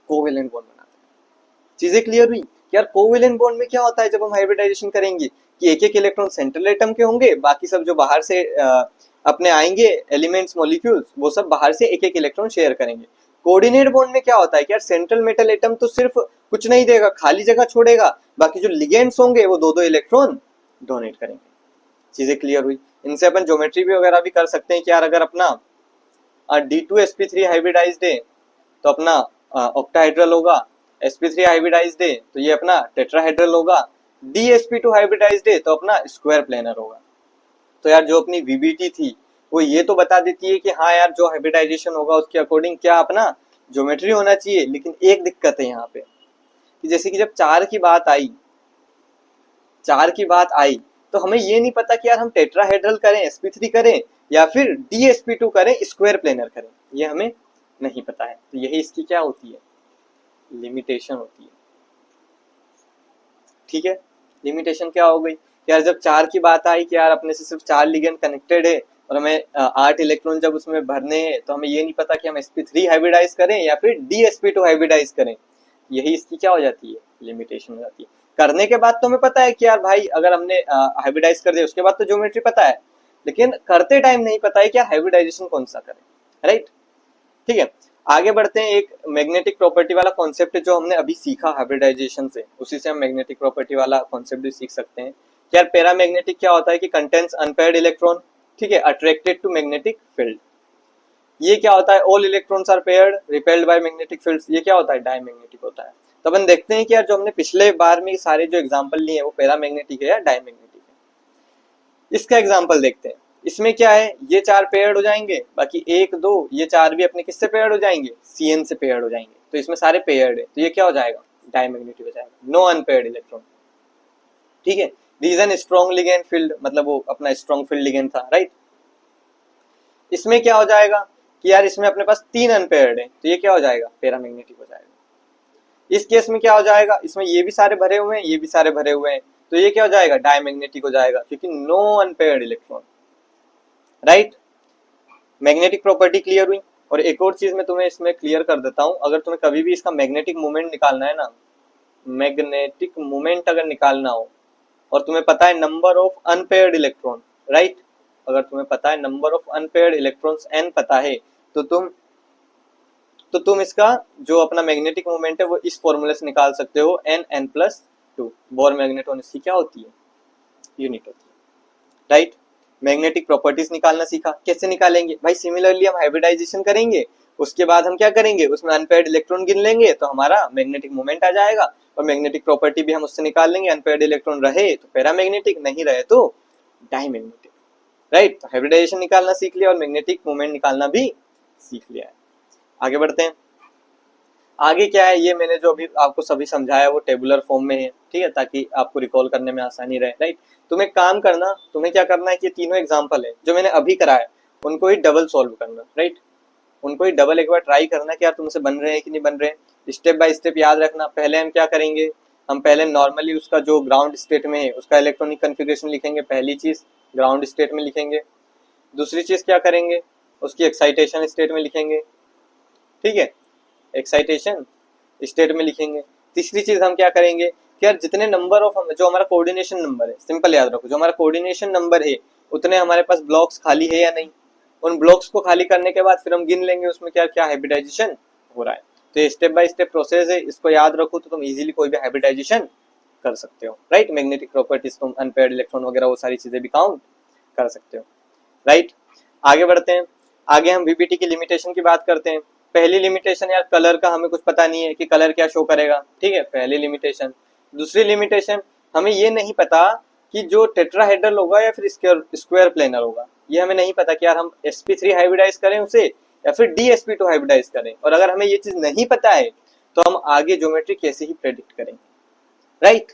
कोवेलेंट बॉन्ड बनाता है। चीजें क्लियर हुई कि यार कोवेलेंट बॉन्ड में क्या होता है जब हम हाइब्रिडाइजेशन करेंगे, कि एक एक इलेक्ट्रॉन सेंट्रल एटम के होंगे, बाकी सब जो बाहर से अपने आएंगे एलिमेंट्स मॉलिक्यूल्स, वो सब बाहर से एक एक इलेक्ट्रॉन शेयर करेंगे। कोऑर्डिनेट बॉन्ड में क्या होता है कि यार सेंट्रल मेटल एटम तो सिर्फ कुछ नहीं देगा, खाली जगह छोड़ेगा, बाकी जो लिगेंड्स होंगे वो दो दो इलेक्ट्रॉन डोनेट करेंगे। चीजें क्लियर हुई। इनसे अपन ज्योमेट्री भी वगैरह भी कर सकते हैं कि यार अगर अपना D2sp3 हाइब्रिडाइज्ड है तो अपना ऑक्टाहेड्रल होगा, sp3 हाइब्रिडाइज्ड है तो ये अपना टेट्राहेड्रल होगा, dsp2 हाइब्रिडाइज्ड है तो अपना स्क्वायर प्लेनर होगा। तो यार जो अपनी VBT थी वो ये तो बता देती है कि हाँ यार जो हाइब्रिडाइजेशन होगा उसके अकॉर्डिंग क्या अपना ज्योमेट्री होना चाहिए। लेकिन एक दिक्कत है यहाँ पे कि जैसे कि जब चार की बात आई तो हमें ये नहीं पता कि यार हम टेट्राहेड्रल करें sp3 करें या फिर dsp2 करें स्क्वायर प्लेनर करें, ये हमें नहीं पता है। तो यही इसकी क्या होती है, लिमिटेशन होती है। ठीक है, लिमिटेशन क्या हो गई यार, जब चार की बात आई कि यार अपने से सिर्फ 4 लिगेंड कनेक्टेड है और हमें 8 इलेक्ट्रॉन जब उसमें भरने हैं तो हमें ये नहीं पता कि हम sp3 हाइब्रिडाइज करें या फिर dsp2 हाइब्रिडाइज करें, यही इसकी क्या हो जाती है, लिमिटेशन हो जाती है। करने के बाद तो हमें पता है कि यार भाई अगर हमने हाइब्रिडाइज कर दिया उसके बाद तो ज्योमेट्री पता है, लेकिन करते टाइम नहीं पता है कि यार हाइब्रिडाइजेशन कौन सा करें, राइट। ठीक है, आगे बढ़ते हैं। एक मैग्नेटिक प्रॉपर्टी वाला कॉन्सेप्ट जो हमने अभी सीखा हाइब्रिडाइजेशन से, उसी से हम मैग्नेटिक प्रॉपर्टी वाला कॉन्सेप्ट भी सीख सकते हैं। यार पैरामैग्नेटिक क्या होता है कि कंटेन्स अनपेयर्ड इलेक्ट्रॉन, ठीक है, अट्रैक्टेड टू मैग्नेटिक फील्ड। ये क्या होता है, all electrons are paired repelled by magnetic fields, ये क्या होता है, डायमैग्नेटिक होता है। तो अपन देखते हैं कि यार जो हमने पिछले बार में सारे जो एग्जांपल लिए हैं वो पैरामैग्नेटिक है या डायमैग्नेटिक है। इसका एग्जांपल देखते हैं। इसमें क्या है, ये 4 पेयर्ड हो जाएंगे, बाकी 1 2 ये 4 भी अपने किससे पेयर्ड हो जाएंगे, CN से पेयर्ड हो जाएंगे। तो इसमें सारे पेयर्ड है, तो ये क्या हो जाएगा, डायमैग्नेटिक हो जाएगा, नो अनपेयर्ड इलेक्ट्रॉन। ठीक है, रीजन स्ट्रॉन्ग लिगेंड फील्ड, मतलब वो अपना स्ट्रॉन्ग फील्ड लिगेंड था, राइट। इसमें क्या हो जाएगा कि यार इसमें अपने पास 3 अनपेयर्ड है, तो ये क्या हो जाएगा, पैरामैग्नेटिक हो जाएगा। इस केस में क्या हो जाएगा, इसमें ये भी सारे भरे हुए हैं ये भी सारे भरे हुए हैं, तो ये क्या हो जाएगा, डायमैग्नेटिक हो जाएगा, क्योंकि no unpaired electron, right. Magnetic property clear हुई। और एक और चीज मैं तुम्हें इसमें क्लियर कर देता हूं, अगर तुम्हें कभी भी इसका मैग्नेटिक मोमेंट निकालना है ना, मैग्नेटिक मोमेंट अगर निकालना हो और तुम्हें पता है number of unpaired electron, right, अगर तुम्हें पता है number of unpaired electrons n पता है तो तुम इसका जो अपना मैग्नेटिक मोमेंट है वो इस फॉर्मूले से निकाल सकते हो, n+2। बोर मैग्नेटोन इसकी क्या होती है, यूनिट होती है, राइट। मैग्नेटिक प्रॉपर्टीज निकालना सीखा, कैसे निकालेंगे भाई, सिमिलरली हम हाइब्रिडाइजेशन करेंगे, उसके बाद हम क्या करेंगे, उसमें अनपेयर्ड इलेक्ट्रॉन गिन लेंगे तो हमारा मैग्नेटिक मोमेंट आ जाएगा, और मैग्नेटिक प्रॉपर्टी भी हम उससे निकाल लेंगे, अनपेयर्ड इलेक्ट्रॉन रहे तो पैरामैग्नेटिक, नहीं रहे तो डायमैग्नेटिक, राइट। तो हाइब्रिडाइजेशन निकालना सीख लिया और मैग्नेटिक मोमेंट निकालना भी सीख लिया है। आगे बढ़ते हैं। आगे क्या है, ये मैंने जो अभी आपको सभी समझाया वो टेबुलर फॉर्म में है, ठीक है, ताकि आपको रिकॉल करने में आसानी रहे, राइट। तुम्हें काम करना, तुम्हें क्या करना है कि तीनों एग्जांपल है जो मैंने अभी कराया उनको ही डबल सॉल्व करना, राइट, उनको ही डबल एक बार ट्राई करना कि यार तुमसे बन रहे हैं कि नहीं बन रहे हैं। स्टेप बाय स्टेप याद रखना। पहले हम क्या करेंगे, हम पहले नॉर्मली उसका जो ग्राउंड स्टेट में है उसका इलेक्ट्रॉनिक कन्फिग्रेशन लिखेंगे, पहली चीज ग्राउंड स्टेट में लिखेंगे। दूसरी चीज क्या करेंगे, उसकी एक्साइटेशन स्टेट में लिखेंगे, ठीक है, एक्साइटेशन स्टेट में लिखेंगे। तीसरी चीज हम क्या करेंगे कि यार जितने नंबर ऑफ जो हमारा कोऑर्डिनेशन नंबर है, सिंपल याद रखो, जो हमारा कोऑर्डिनेशन नंबर है उतने हमारे पास ब्लॉक्स खाली है या नहीं, उन ब्लॉक्स को खाली करने के बाद फिर हम गिन लेंगे उसमें क्या क्या हाइब्रिडाइजेशन हो रहा है। तो ये स्टेप बाय स्टेप प्रोसेस है, इसको याद रखो तो तुम इजीली कोई भी हाइब्रिडाइजेशन कर सकते हो, राइट। मैग्नेटिक प्रॉपर्टीज, तुम अनपेयर्ड इलेक्ट्रॉन वगैरह वो सारी चीजें भी काउंट कर सकते हो, राइट। आगे बढ़ते हैं। आगे हम VBT की लिमिटेशन की बात करते हैं। पहली लिमिटेशन यार, कलर का हमें कुछ पता नहीं है कि कलर क्या शो करेगा, ठीक है, पहली लिमिटेशन। दूसरी लिमिटेशन, हमें ये नहीं पता कि जो टेट्राहेड्रल होगा या फिर स्क्वायर प्लेनर होगा, ये हमें नहीं पता कि यार हम sp3 हाइब्रिडाइज करें उसे या फिर dsp2 हाइब्रिडाइज करें। और अगर हमें ये चीज नहीं पता है तो हम आगे ज्योमेट्री कैसे ही प्रेडिक्ट करेंगे, राइट।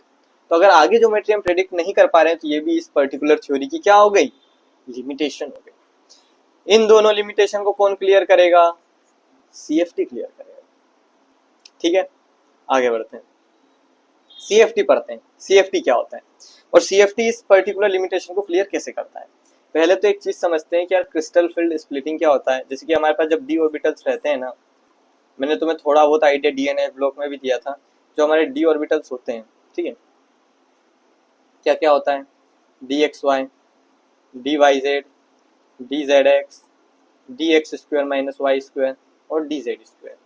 तो अगर आगे ज्योमेट्री हम प्रेडिक्ट नहीं कर पा रहे हैं तो ये भी इस पर्टिकुलर थ्योरी की क्या हो गई, लिमिटेशन हो गई। इन दोनों लिमिटेशन को कौन क्लियर करेगा? सीएफटी क्लियर करेगा। ठीक है, आगे बढ़ते हैं, सीएफटी पढ़ते हैं। सीएफटी क्या होता है और सीएफटी इस पर्टिकुलर लिमिटेशन को क्लियर कैसे करता है? पहले तो एक चीज समझते हैं कि यार क्रिस्टल फील्ड स्प्लिटिंग क्या होता है। जैसे कि हमारे पास जब डी ऑर्बिटल्स रहते हैं ना, मैंने तुम्हें थोड़ा बहुत आइडिया डीएनए ब्लॉक में भी दिया था, जो हमारे डी ऑर्बिटल्स होते हैं, ठीक है, क्या क्या होता है? D x y, d y z, d z x, d x square minus y square और डी जेड स्क्वायर,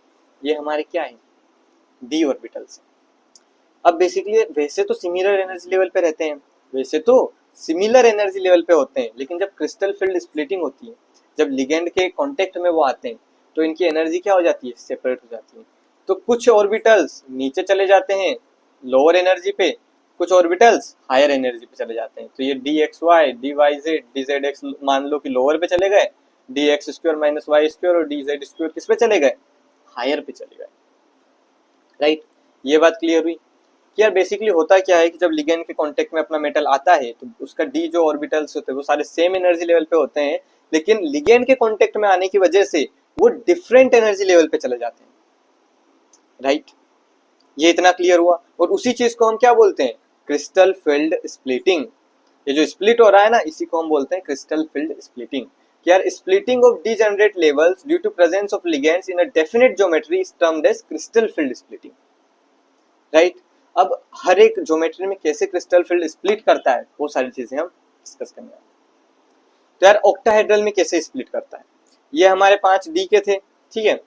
ये हमारे क्या है? D orbitals. अब बेसिकली वैसे तो सिमिलर एनर्जी लेवल पे रहते हैं, वैसे तो सिमिलर एनर्जी लेवल पे होते हैं, लेकिन जब क्रिस्टल फील्ड स्प्लिटिंग होती है, जब लिगेंड के कांटेक्ट में वो आते हैं, तो इनकी एनर्जी क्या हो जाती है? सेपरेट हो जाती है। तो कुछ ऑर्बिटल्स नीचे चले जाते हैं लोअर एनर्जी पे, कुछ ऑर्बिटल्स हायर एनर्जी पे चले जाते हैं। तो ये d x y, d y z, d z x मान लो कि लोअर पे चले गए, d x square minus y square और डी जेड स्क्वायर किस पे चले गए? हायर पे चले गए। राइट, ये बात क्लियर हुई कि यार बेसिकली होता क्या है कि जब लिगेंड के कांटेक्ट में अपना मेटल आता है तो उसका डी जो ऑर्बिटल्स होते हैं वो सारे सेम एनर्जी लेवल पे होते हैं, लेकिन लिगेंड के कांटेक्ट में आने की वजह से वो डिफरेंट एनर्जी लेवल पे चले जाते हैं। राइट, ये इतना क्लियर हुआ। और उसी चीज को हम क्या बोलते हैं? Crystal field splitting. ये जो स्प्लिट हो रहा है ना, इसी को हम बोलते हैं क्रिस्टल फील्ड स्प्लिटिंग। यार splitting of degenerate levels due to presence of ligands in a definite geometry is termed as crystal field splitting. Right, अब हर एक ज्योमेट्री में कैसे क्रिस्टल फील्ड स्प्लिट करता है वो सारी चीजें हम डिस्कस करेंगे। तो यार ऑक्टाहेड्रल में कैसे स्प्लिट करता है? ये हमारे 5 डी के थे, ठीक है,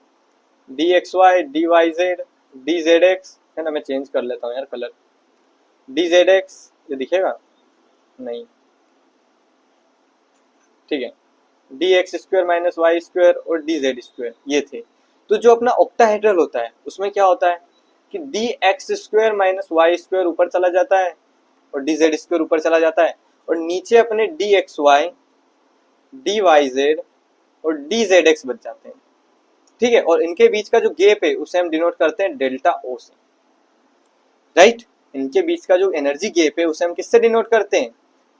d x y, d y z, d z x, है ना, मैं चेंज कर लेता हूँ यार कलर, डी जेड एक्स, ये दिखेगा नहीं, ठीक है, d x square minus y square और डी जेड स्क्वायर, ये थे। तो जो अपना ऑक्टाहेड्रल होता है उसमें क्या होता है कि d x square minus y square ऊपर चला जाता है और डी जेड स्क्वायर ऊपर चला जाता है, और नीचे अपने d x y, d y z और डी जेड एक्स बच जाते हैं। ठीक है, और इनके बीच का जो गैप है उसे हम डिनोट करते हैं डेल्टा ओ से। राइट, इनके बीच का जो एनर्जी गैप है उसे हम किससे डिनोट करते हैं?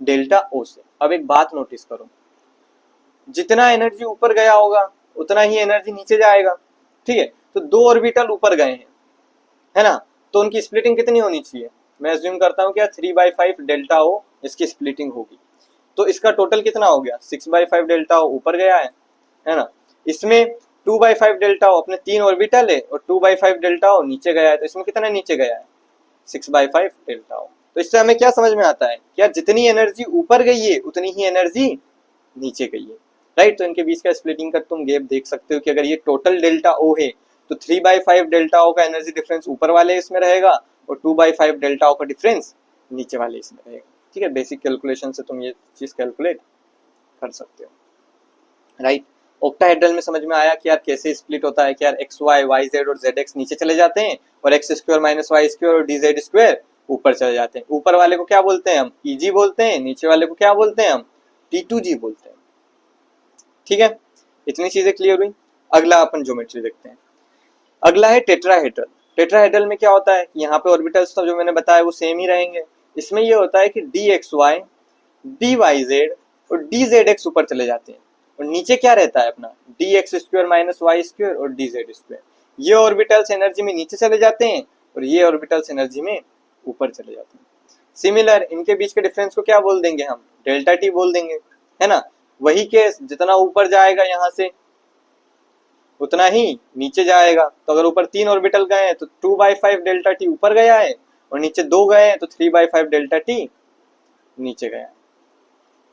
डेल्टा ओ से। अब एक बात नोटिस करो, जितना एनर्जी ऊपर गया होगा उतना ही एनर्जी नीचे जाएगा। ठीक है, तो 2 ऑर्बिटल ऊपर गए हैं, है ना, तो उनकी स्प्लिटिंग कितनी होनी चाहिए? मैं अज्यूम करता हूँ क्या 3/5 डेल्टा ओ इसकी स्प्लिटिंग होगी। तो इसका टोटल कितना हो गया? 6/5 डेल्टा ओ ऊपर गया है ना। इसमें 2/5 डेल्टा ओ अपने 3 ऑर्बिटल है और 2/5 डेल्टा ओ नीचे गया है, तो इसमें कितना नीचे गया है? 6/5 डेल्टा ओ। तो इससे हमें क्या समझ में आता है? क्या जितनी एनर्जी ऊपर गई है उतनी ही एनर्जी नीचे गई है। राइट, तो इनके बीच का स्प्लिटिंग का तुम गैप देख सकते हो कि अगर ये टोटल डेल्टा ओ है तो 3/5 डेल्टा ओ का एनर्जी डिफरेंस ऊपर वाले इसमें रहेगा और 2/5 डेल्टा ओ का डिफरेंस नीचे वाले इसमें रहेगा। ठीक है, बेसिक कैलकुलेशन से तुम ये चीज कैलकुलेट कर सकते हो। राइट, ऑक्टाहेड्रल में समझ में आया कि यार कैसे स्प्लिट होता है कि यार एक्स वाई, वाई जेड और जेड एक्स नीचे चले जाते हैं और x square minus y square और डी जेड स्क्वायर ऊपर चले जाते हैं। ऊपर वाले को क्या बोलते हैं हम? ईजी बोलते हैं, नीचे वाले को क्या बोलते हैं हम? T2G बोलते हैं। ठीक है, इतनी चीजें क्लियर हुई। अगला अपन ज्योमेट्री देखते हैं। अगला है टेट्राहेड्रल। टेट्राहेड्रल में क्या होता है कि यहाँ पे ऑर्बिटल्स तो जो मैंने बताया वो सेम ही रहेंगे। इसमें ये होता है कि d x y, d y z और डी जेड एक्स ऊपर चले जाते हैं और नीचे क्या रहता है अपना? D x square minus y square और डी जेड स्क्वायर। ये ऑर्बिटल्स एनर्जी में नीचे चले जाते हैं और ये ऑर्बिटल्स एनर्जी में ऊपर चले जाते हैं। सिमिलर इनके बीच के डिफरेंस को क्या बोल देंगे हम? डेल्टा टी बोल देंगे, है ना। वही केस, जितना ऊपर जाएगा यहाँ से उतना ही नीचे जाएगा। तो अगर ऊपर 3 ऑर्बिटल गए हैं तो 2/5 डेल्टा टी ऊपर गया है और नीचे 2 गए हैं तो 3/5 डेल्टा टी नीचे गया है।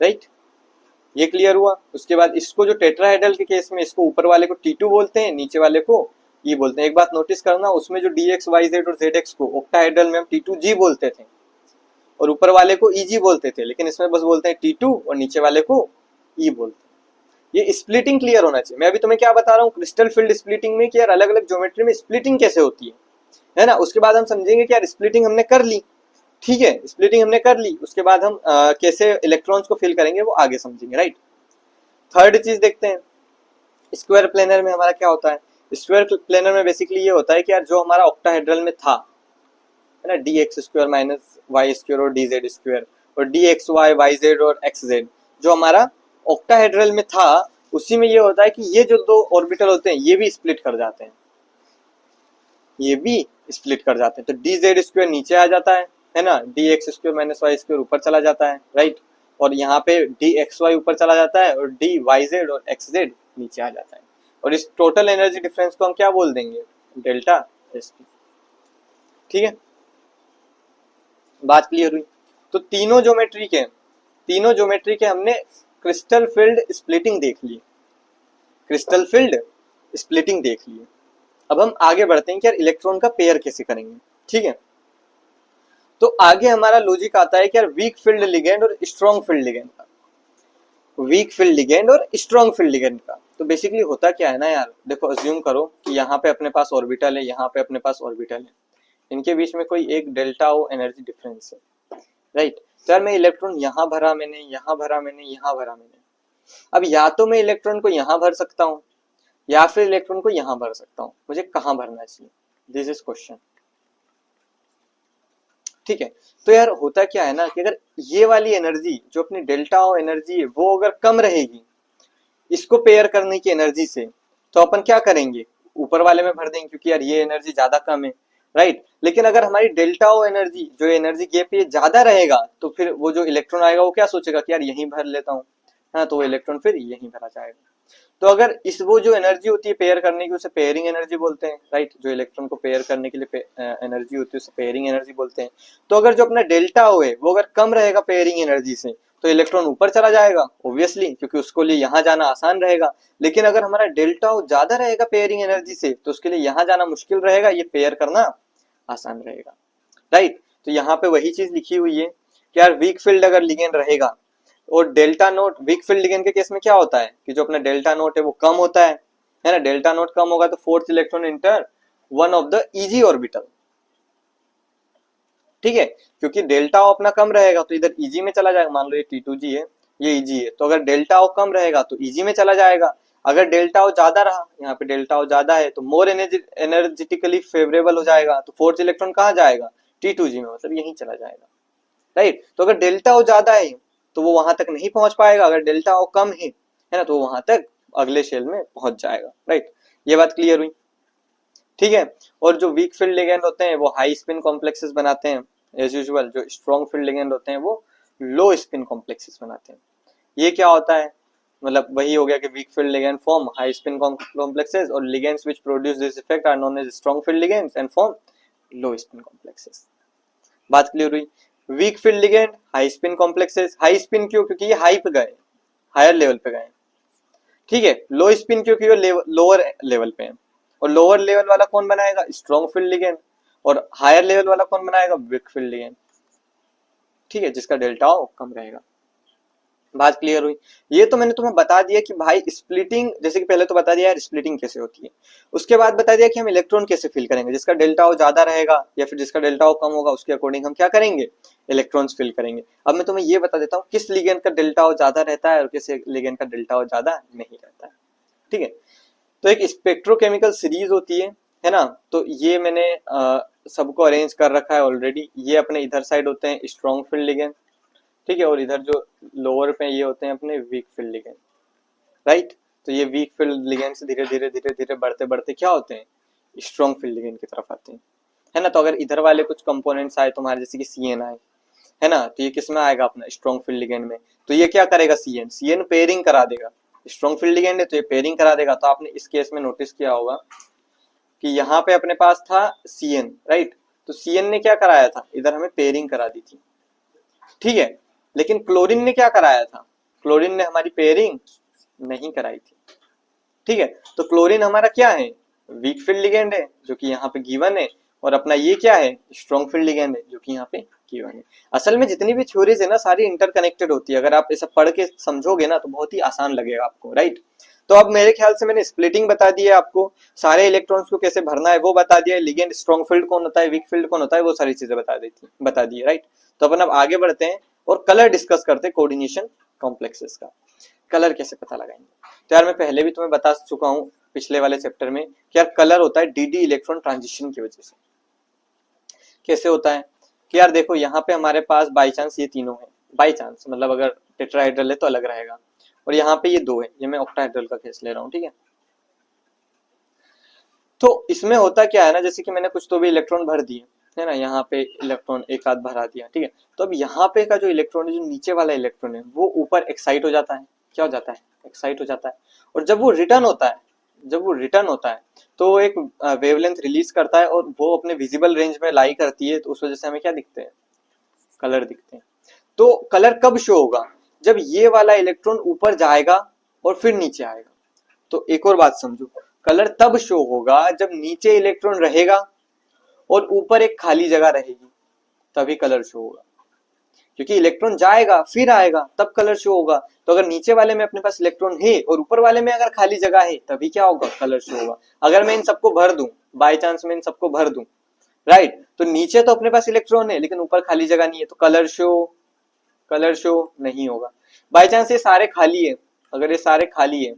राइट, ये क्लियर हुआ। उसके बाद इसको जो टेट्राहेड्रल के केस में इसको ऊपर वाले को T2 बोलते हैं, नीचे वाले को E बोलते हैं। एक बात नोटिस करना, उसमें जो DX, YZ और ZX को ऑक्टाहेड्रल में हम T2G बोलते थे और ऊपर वाले को EG बोलते थे, लेकिन इसमें बस बोलते हैं T2 और नीचे वाले को E बोलते हैं। ये स्प्लिटिंग क्लियर होना चाहिए। मैं अभी तुम्हें क्या बता रहा हूँ क्रिस्टल फील्ड स्प्लिटिंग में कि यार अलग अलग ज्योमेट्री में स्प्लिटिंग कैसे होती है ना। उसके बाद हम समझेंगे कि यार स्प्लिटिंग हमने कर ली, ठीक है, स्प्लिटिंग हमने कर ली, उसके बाद हम कैसे इलेक्ट्रॉन्स को फिल करेंगे वो आगे समझेंगे। राइट, थर्ड चीज देखते हैं, स्क्वायर प्लेनर में हमारा क्या होता है। स्क्वायर प्लेनर में बेसिकली ये होता है कि यार जो हमारा ऑक्टाहेड्रल में था, है ना, d x square minus y square और डी जेड स्क्वायर और d x y, y z और एक्स जेड, जो हमारा ऑक्टाहेड्रल में था उसी में ये होता है कि ये जो दो ऑर्बिटल होते हैं ये भी स्प्लिट कर जाते हैं, ये भी स्प्लिट कर जाते हैं। तो डी जेड स्क्वायर नीचे आ जाता है ना, d x square minus y square ऊपर चला जाता है, राइट। और यहाँ पे डी एक्स वाई ऊपर चला जाता है और डी वाई जेड और एक्स जेड नीचे आ जाता है। और इस टोटल एनर्जी डिफरेंस को हम क्या बोल देंगे, डेल्टा एस पी। ठीक है, बात क्लियर हुई। तो तीनों ज्योमेट्री के हमने क्रिस्टल फील्ड स्प्लिटिंग देख ली, क्रिस्टल फील्ड स्प्लिटिंग देख ली। अब हम आगे बढ़ते हैं कि यार इलेक्ट्रॉन का पेयर कैसे करेंगे। ठीक है, तो आगे हमारा लॉजिक आता है कि यार वीक फील्ड लिगेंड और स्ट्रॉन्ग फील्ड लिगेंड का, वीक फील्ड लिगेंड और स्ट्रॉन्ग फील्ड लिगेंड का। तो बेसिकली होता क्या है ना यार, देखो अज्यूम करो कि यहाँ पे अपने पास ऑर्बिटल है, यहाँ पे अपने पास ऑर्बिटल है, इनके बीच में कोई एक डेल्टा ओ एनर्जी डिफरेंस है, राइट। तो यार मैं इलेक्ट्रॉन यहाँ भरा मैंने, यहाँ भरा मैंने, यहाँ भरा मैंने। अब या तो मैं इलेक्ट्रॉन को यहाँ भर सकता हूँ या फिर इलेक्ट्रॉन को यहाँ भर सकता हूँ, मुझे कहाँ भरना चाहिए, दिस इज क्वेश्चन। ठीक है, तो यार होता क्या है ना कि अगर ये वाली एनर्जी जो अपनी डेल्टा ओ एनर्जी है वो अगर कम रहेगी इसको पेयर करने की एनर्जी से, तो अपन क्या करेंगे, ऊपर वाले में भर देंगे क्योंकि यार ये एनर्जी ज्यादा कम है, राइट। लेकिन अगर हमारी डेल्टा ओ एनर्जी जो एनर्जी गैप ये ज्यादा रहेगा तो फिर वो जो इलेक्ट्रॉन आएगा वो क्या सोचेगा कि यार यहीं भर लेता हूँ, हाँ, तो वो इलेक्ट्रॉन फिर यहीं भरा जाएगा। तो अगर इस वो जो एनर्जी होती है पेयर करने की उसे पेयरिंग एनर्जी बोलते हैं, राइट। जो इलेक्ट्रॉन को पेयर करने के लिए एनर्जी होती है उसे पेयरिंग एनर्जी बोलते हैं। तो अगर जो अपना डेल्टा ओ है वो अगर कम रहेगा पेयरिंग एनर्जी से तो इलेक्ट्रॉन ऊपर चला जाएगा ऑब्वियसली, क्योंकि उसको लिए यहाँ जाना आसान रहेगा। लेकिन अगर हमारा डेल्टा ओ ज्यादा रहेगा पेयरिंग एनर्जी से तो उसके लिए यहाँ जाना मुश्किल रहेगा, ये पेयर करना आसान रहेगा, राइट। तो यहाँ पे वही चीज लिखी हुई है कि यार वीक फील्ड अगर लिगेंड रहेगा और delta naught, week field ligand के केस में क्या होता है कि जो अपना डेल्टा नोट है वो कम होता है ना, डेल्टा नोट कम होगा तो fourth electron inter one of the easy orbital. ठीक है, क्योंकि डेल्टा ओ अपना कम रहेगा तो इधर इजी में चला जाएगा, मान लो ये T2G है ये इजी है, तो अगर डेल्टा ओ कम रहेगा तो इजी में चला जाएगा। अगर डेल्टा ओ ज्यादा रहा, यहाँ पे डेल्टा ओ ज्यादा है तो मोर एनर्जेटिकली फेवरेबल हो जाएगा, तो फोर्थ इलेक्ट्रॉन कहाँ जाएगा, T2G में, मतलब यहीं चला जाएगा, राइट। तो अगर डेल्टा ओ ज्यादा है तो वो वहां तक नहीं पहुंच पाएगा, अगर डेल्टा ओ कम है ना तो वहां तक अगले शेल में पहुंच जाएगा, राइट। ये बात क्लियर हुई, ठीक है। और जो वीक फील्ड लिगेंड होते हैं वो हाई स्पिन कॉम्प्लेक्सेस बनाते हैं एज यूजुअल, जो स्ट्रॉन्ग फील्ड लिगेंड होते हैं वो लो स्पिन कॉम्प्लेक्सेस बनाते हैं। ये क्या होता है, मतलब वही हो गया कि weak field ligand form high spin complexes और ligands which produce this effect are known as strong field ligands and form low spin complexes. बात क्लियर हुई। Weak field ligand high spin complexes, high spin क्यों, क्योंकि ये high पे गए, higher level पे गए, ठीक है। लो स्पिन क्योंकि वो लोअर लेवल पे है, और लोअर लेवल वाला कौन बनाएगा, स्ट्रॉन्ग फील्ड लिगेंड, और हायर लेवल वाला कौन बनाएगा, वीक फील्ड लिगेंड, ठीक है, जिसका डेल्टा ओ कम रहेगा। बात क्लियर हुई। ये तो मैंने तुम्हें बता दिया कि भाई स्प्लिटिंग, जैसे कि पहले तो बता दिया यार स्प्लिटिंग कैसे होती है, उसके बाद बता दिया कि हम इलेक्ट्रॉन कैसे फिल करेंगे, जिसका डेल्टा ओ ज्यादा रहेगा या फिर जिसका डेल्टा ओ कम होगा उसके अकॉर्डिंग हम क्या करेंगे, इलेक्ट्रॉन्स फिल करेंगे। अब मैं तुम्हें ये बता देता हूँ किस लिगेंड का डेल्टा ओ ज्यादा रहता है और किस लिगेंड का डेल्टा ओ ज्यादा नहीं रहता है, ठीक है। तो एक स्पेक्ट्रोकेमिकल सीरीज होती है ना, तो ये मैंने सबको अरेंज कर रखा है ऑलरेडी। ये अपने इधर साइड होते हैं स्ट्रॉन्ग फील्ड लिगेंड, ठीक है, और इधर जो लोअर पे ये होते हैं अपने वीक फील्ड लिगेंड, राइट। तो ये वीक फील्ड लिगेंड से धीरे धीरे धीरे धीरे बढ़ते बढ़ते क्या होते हैं, स्ट्रॉन्ग फील्ड लिगेंड की तरफ आते हैं, है ना। तो अगर इधर वाले कुछ कंपोनेंट्स आए तुम्हारे जैसे कि CN आए, है ना, तो ये किस में आएगा, अपना स्ट्रॉन्ग फील्ड लिगेंड में। तो ये क्या करेगा, CN पेयरिंग करा देगा, स्ट्रॉन्ग फील्ड लिगेंड है तो ये पेयरिंग करा देगा। तो आपने इस केस में नोटिस किया होगा कि यहाँ पे अपने पास था CN, राइट। तो CN ने क्या कराया था, इधर हमें पेयरिंग करा दी थी, ठीक है। लेकिन क्लोरीन ने क्या कराया था, क्लोरीन ने हमारी पेयरिंग नहीं कराई थी, ठीक है। तो क्लोरीन हमारा क्या है, वीक फील्ड लिगेंड है जो कि यहाँ पे गिवन है, और अपना ये क्या है, स्ट्रॉन्ग फील्ड लिगेंड है जो कि यहाँ पे गिवन है। असल में जितनी भी थ्योरीज है ना सारी इंटरकनेक्टेड होती है, अगर आप इसे पढ़ के समझोगे ना तो बहुत ही आसान लगेगा आपको, राइट। तो अब मेरे ख्याल से मैंने स्प्लिटिंग बता दी है आपको, सारे इलेक्ट्रॉन्स को कैसे भरना है वो बता दिया है, लिगेंड स्ट्रॉन्ग फील्ड कौन होता है, वीक फील्ड कौन होता है, वो सारी चीजें बता दी है, राइट। तो अपन अब आगे बढ़ते हैं और कलर डिस्कस करते हैं कोऑर्डिनेशन कॉम्प्लेक्सेस का, कलर कैसे पता लगाएंगे। तो यार मैं पहले भी तुम्हें बता चुका हूं पिछले वाले चैप्टर में कि यार कलर होता है डी इलेक्ट्रॉन ट्रांजिशन की वजह से। कैसे होता है कि यार देखो यहाँ पे हमारे पास बाई चांस ये तीनों है, बाई चांस मतलब अगर टेट्राहेड्रल है तो अलग रहेगा, और यहाँ पे ये 2 है, ये मैं ऑक्टाहेड्रल का केस ले रहा हूँ, ठीक है। तो इसमें होता क्या है ना, जैसे कि मैंने कुछ तो भी इलेक्ट्रॉन भर दिए है ना, यहाँ पे इलेक्ट्रॉन एक आध भरा दिया, ठीक है। तो अब यहाँ पे का जो इलेक्ट्रॉन है, जो नीचे वाला इलेक्ट्रॉन है, वो ऊपर एक्साइट हो जाता है। क्या हो जाता है? एक्साइट हो जाता है। और जब वो रिटर्न होता है, तो वो एक वेवलेंथ रिलीज करता है और वो अपने विजिबल रेंज में लाई करती है, तो उस वजह से हमें क्या दिखते हैं? कलर दिखते हैं। तो कलर कब शो होगा? जब ये वाला इलेक्ट्रॉन ऊपर जाएगा और फिर नीचे आएगा। तो एक और बात समझो, कलर तब शो होगा जब नीचे इलेक्ट्रॉन रहेगा और ऊपर एक खाली जगह रहेगी, तभी कलर शो होगा। क्योंकि इलेक्ट्रॉन जाएगा फिर आएगा, तब कलर शो होगा। तो अगर नीचे वाले में अपने पास इलेक्ट्रॉन है और ऊपर वाले में अगर खाली जगह है, तभी क्या होगा? कलर शो होगा। अगर मैं इन सबको भर दूं, बाय चांस मैं इन सबको भर दूं, राइट, तो नीचे तो अपने पास इलेक्ट्रॉन है लेकिन ऊपर खाली जगह नहीं है, तो कलर शो नहीं होगा। बाय चांस ये सारे खाली है, अगर ये सारे खाली है